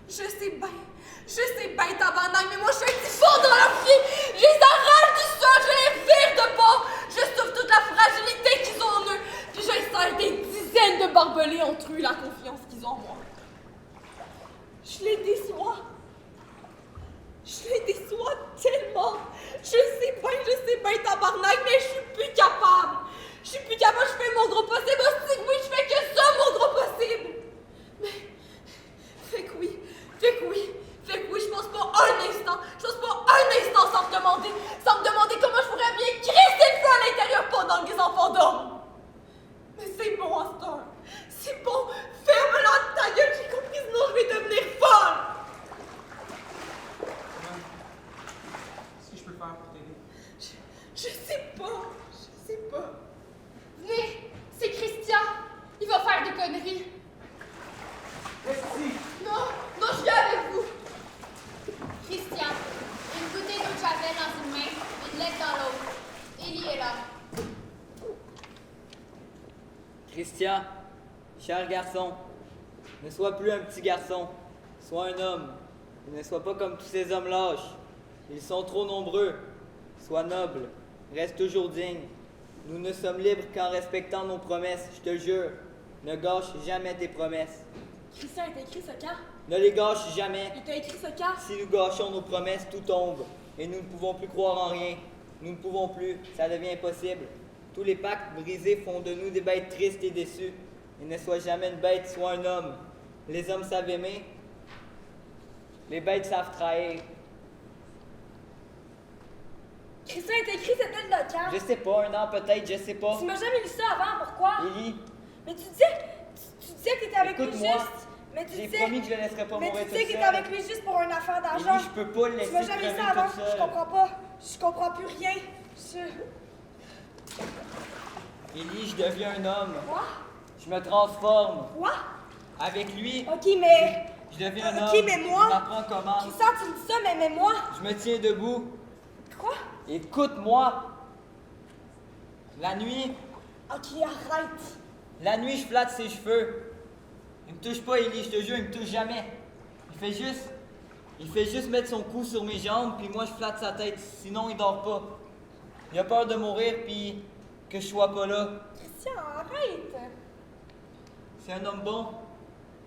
Je sais bien, tabarnak, mais moi je suis un petit fond dans leur pied. Je les arrache du sol, je détruit la confiance qu'ils ont en moi. Je les déçois. Je les déçois tellement. Je sais bien, tabarnak, mais je suis plus capable. Je suis plus capable, je fais mon gros possible. Hostie, oui, je fais que ça, mon gros possible. Mais, fait que oui, je pense pas un instant sans me demander comment je pourrais bien crisser le feu à l'intérieur pendant que les enfants dorment. Mais c'est bon, Astor. C'est bon, ferme-la ta gueule, j'ai compris, sinon je vais devenir folle. Qu'est-ce que je peux faire pour t'aider? Je sais pas. Venez, c'est Christian. Il va faire des conneries. Non, je viens avec vous. Christian, une bouteille d'eau de javel dans une main, une lettre dans l'autre. Élie est là. Christian, cher garçon, ne sois plus un petit garçon, sois un homme. Et ne sois pas comme tous ces hommes lâches. Ils sont trop nombreux. Sois noble, reste toujours digne. Nous ne sommes libres qu'en respectant nos promesses, je te le jure. Ne gâche jamais tes promesses. Christian, il t'a écrit ce cas? Ne les gâche jamais. Il t'a écrit ce cas? Si nous gâchons nos promesses, tout tombe. Et nous ne pouvons plus croire en rien. Nous ne pouvons plus, ça devient impossible. Tous les pactes brisés font de nous des bêtes tristes et déçues. Et ne sois jamais une bête, sois un homme. Les hommes savent aimer. Les bêtes savent trahir. Christian, il t'a écrit cette lettre de quand? Je sais pas, un an peut-être, je sais pas. Tu m'as jamais lu ça avant, pourquoi? Élie, Mais tu disais que t'étais avec lui écoute-moi. juste. Mais tu J'ai disais. promis que je le laisserais pas Mais mourir tu tout disais que t'étais seul. avec lui juste pour une affaire d'argent. Élie, je peux pas le Tu laisser m'as jamais dit crever ça avant, tout seul. je comprends pas. Je comprends plus rien. Élie, je deviens un homme. Quoi? Je me transforme. Quoi? Avec lui, Ok, mais. je deviens un Ok, homme. mais moi- Je m'apprends comment. Christian, tu me dis ça, mais moi. Je me tiens debout. Quoi? Écoute-moi. La nuit, Ok, arrête. la nuit, je flatte ses cheveux. Il me touche pas, Élie, je te jure, il me touche jamais. Il fait juste mettre son cou sur mes jambes, puis moi, je flatte sa tête. Sinon, il dort pas. Il a peur de mourir, puis que je sois pas là. Christian, arrête. C'est un homme bon.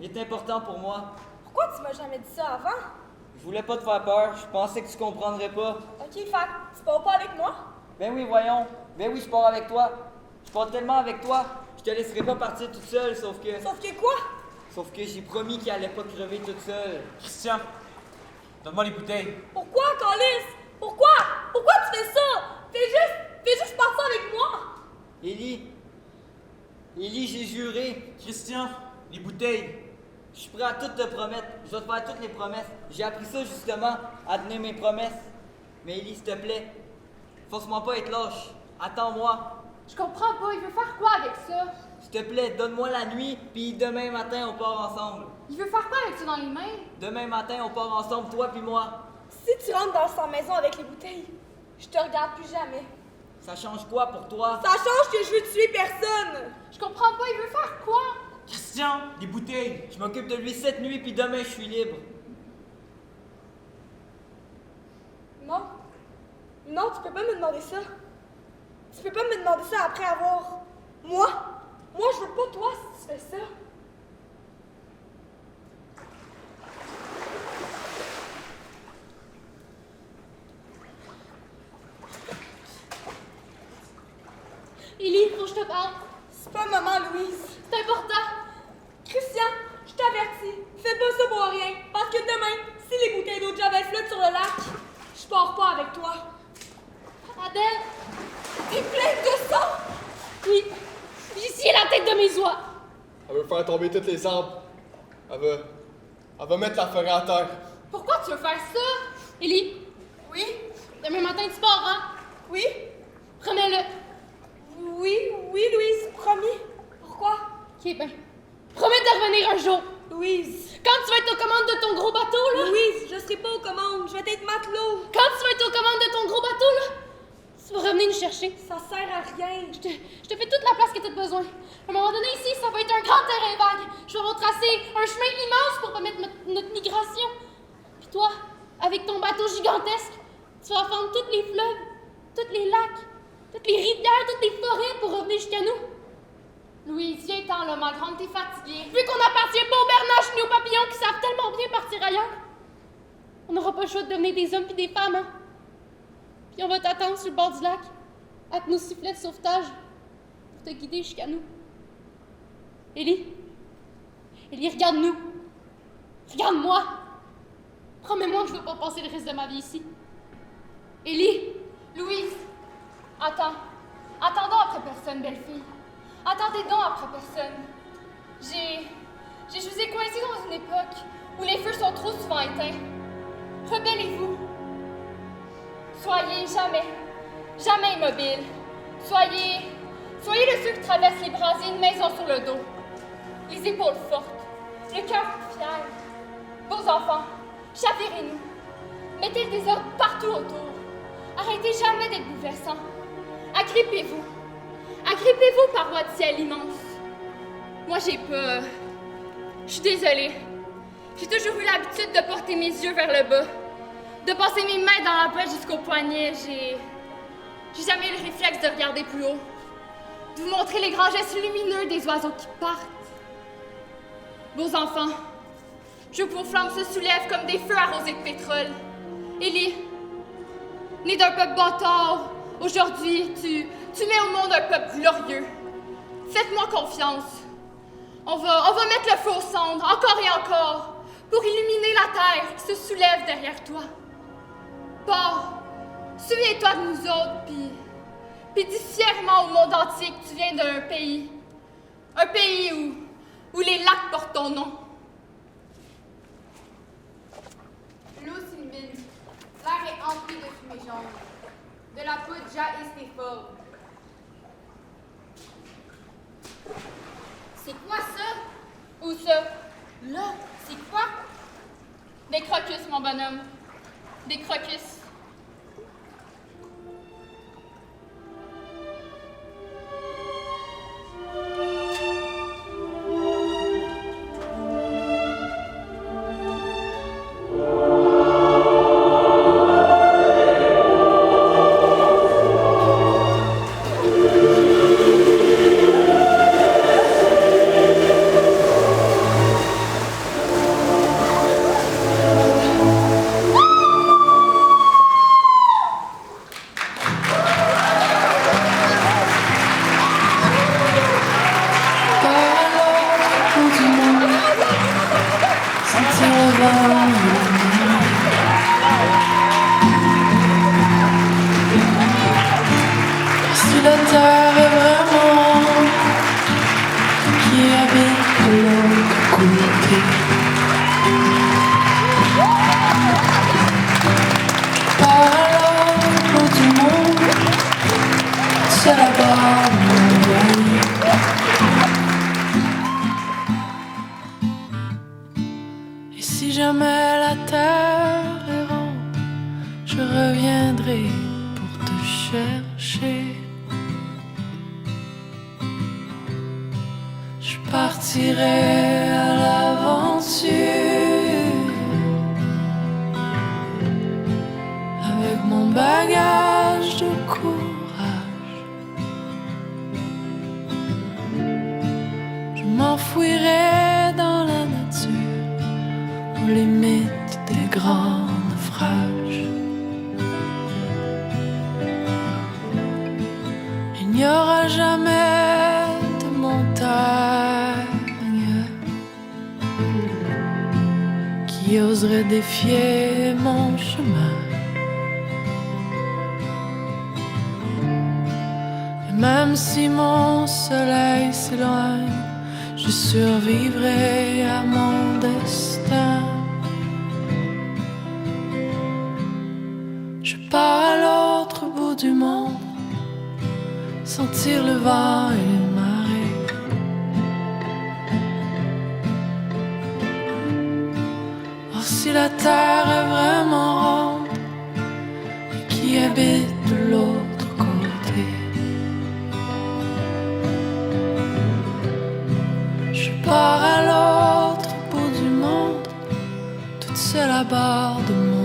Il est important pour moi. Pourquoi tu m'as jamais dit ça avant? Je voulais pas te faire peur. Je pensais que tu comprendrais pas. Ok, fait, tu pars pas avec moi? Ben oui, voyons. Ben oui, je pars avec toi. Je pars tellement avec toi. Je te laisserai pas partir toute seule, sauf que quoi? Sauf que j'ai promis qu'il allait pas crever toute seule. Christian, donne-moi les bouteilles. Pourquoi, Calice? Pourquoi? Pourquoi tu fais ça? Fais juste partir avec moi! Élie, j'ai juré. Christian, les bouteilles. Je suis prêt à tout te promettre. Je vais te faire toutes les promesses. J'ai appris ça justement, à tenir mes promesses. Mais Élie, s'il te plaît, force-moi pas à être lâche. Attends-moi. Je comprends pas, il veut faire quoi avec ça? S'il te plaît, donne-moi la nuit, puis demain matin, on part ensemble. Il veut faire quoi avec ça dans les mains? Demain matin, on part ensemble, toi puis moi. Si tu rentres dans sa maison avec les bouteilles, je te regarde plus jamais. Ça change quoi pour toi? Ça change que je veux tuer personne! Je comprends pas, il veut faire quoi? Christian, les bouteilles. Je m'occupe de lui cette nuit, puis demain, je suis libre. Non. Non, tu peux pas me demander ça. Tu peux pas me demander ça après avoir... Moi, je veux pas toi si tu fais ça. Élie, faut que je te parle. C'est pas maman, Louise. C'est important. Christian, je t'avertis, fais pas ça pour rien. Parce que demain, si les bouteilles d'eau de javel flottent sur le lac, je pars pas avec toi. Adèle, T'es pleine de sang! oui, j'ai scié la tête de mes oies. Elle veut faire tomber tous les arbres. Elle va mettre la forêt à terre. Pourquoi tu veux faire ça? Élie, Oui? demain matin tu pars, hein? Oui? Promets-le. Oui, Louise, promis. Pourquoi? Ok, ben, promets de revenir un jour. Louise. Quand tu vas être aux commandes de ton gros bateau, là. Louise, je serai pas aux commandes, je vais être matelot. Quand tu vas être aux commandes de ton gros bateau, là, tu vas revenir nous chercher. Ça sert à rien. Je te fais toute la place que tu as besoin. À un moment donné, ici, ça va être un grand terrain vague. Je vais retracer un chemin immense pour permettre notre migration. Puis toi, avec ton bateau gigantesque, tu vas fendre tous les fleuves, tous les lacs, toutes les rivières, toutes les forêts pour revenir jusqu'à nous. Louise, viens-t'en là, ma grande, t'es fatiguée. Vu qu'on appartient pas aux bernaches ni aux papillons qui savent tellement bien partir ailleurs, on n'aura pas le choix de devenir des hommes puis des femmes, hein? Puis on va t'attendre sur le bord du lac, avec nos sifflets de sauvetage, pour te guider jusqu'à nous. Élie, regarde-nous. Regarde-moi. Promets-moi que je ne veux pas passer le reste de ma vie ici. Élie, Louise, attendons après personne, belle-fille. Attendez donc après personne. Je vous ai coincé dans une époque où les feux sont trop souvent éteints. Rebellez-vous. Soyez jamais immobiles. Soyez de ceux qui traversent les brasiers, une maison sur le dos. Les épaules fortes, le cœur fier. Vos enfants, chavirez-nous. Mettez le désordre partout autour. Arrêtez jamais d'être bouleversants. Agrippez-vous. Agrippez-vous, parois de ciel immense. Moi, j'ai peur. Je suis désolée. J'ai toujours eu l'habitude de porter mes yeux vers le bas, de passer mes mains dans la poche jusqu'au poignet. J'ai jamais eu le réflexe de regarder plus haut, de vous montrer les grands gestes lumineux des oiseaux qui partent. Beaux enfants, je veux que vos flammes se soulèvent comme des feux arrosés de pétrole. Élie, né d'un peuple bâtard, aujourd'hui, tu mets au monde un peuple glorieux. Faites-moi confiance. On va mettre le feu aux cendres, encore et encore, pour illuminer la terre qui se soulève derrière toi. Pars, souviens-toi de nous autres, puis dis fièrement au monde entier que tu viens d'un pays. Un pays où les lacs portent ton nom. L'eau s'illumine. L'air est empli de fumée jaune. De la poudre jaillisse des formes. C'est quoi ça? Où ça? Là, c'est quoi? Des crocus, mon bonhomme. Des crocus. Et si jamais la terre est ronde, je reviendrai pour te chercher. Je partirai à l'aventure avec mon bagage de courage. Je m'enfouirai dans la nature, aux limites des grands naufrages. Il n'y aura jamais de montagne qui oserait défier mon chemin. Et même si mon soleil s'éloigne, je survivrai à mon destin. Je pars à l'autre bout du monde, sentir le vent et les marées. Voir si la terre est vraiment ronde et qui habite de l'autre côté. Je pars à l'autre bout du monde, toute seule à bord de mon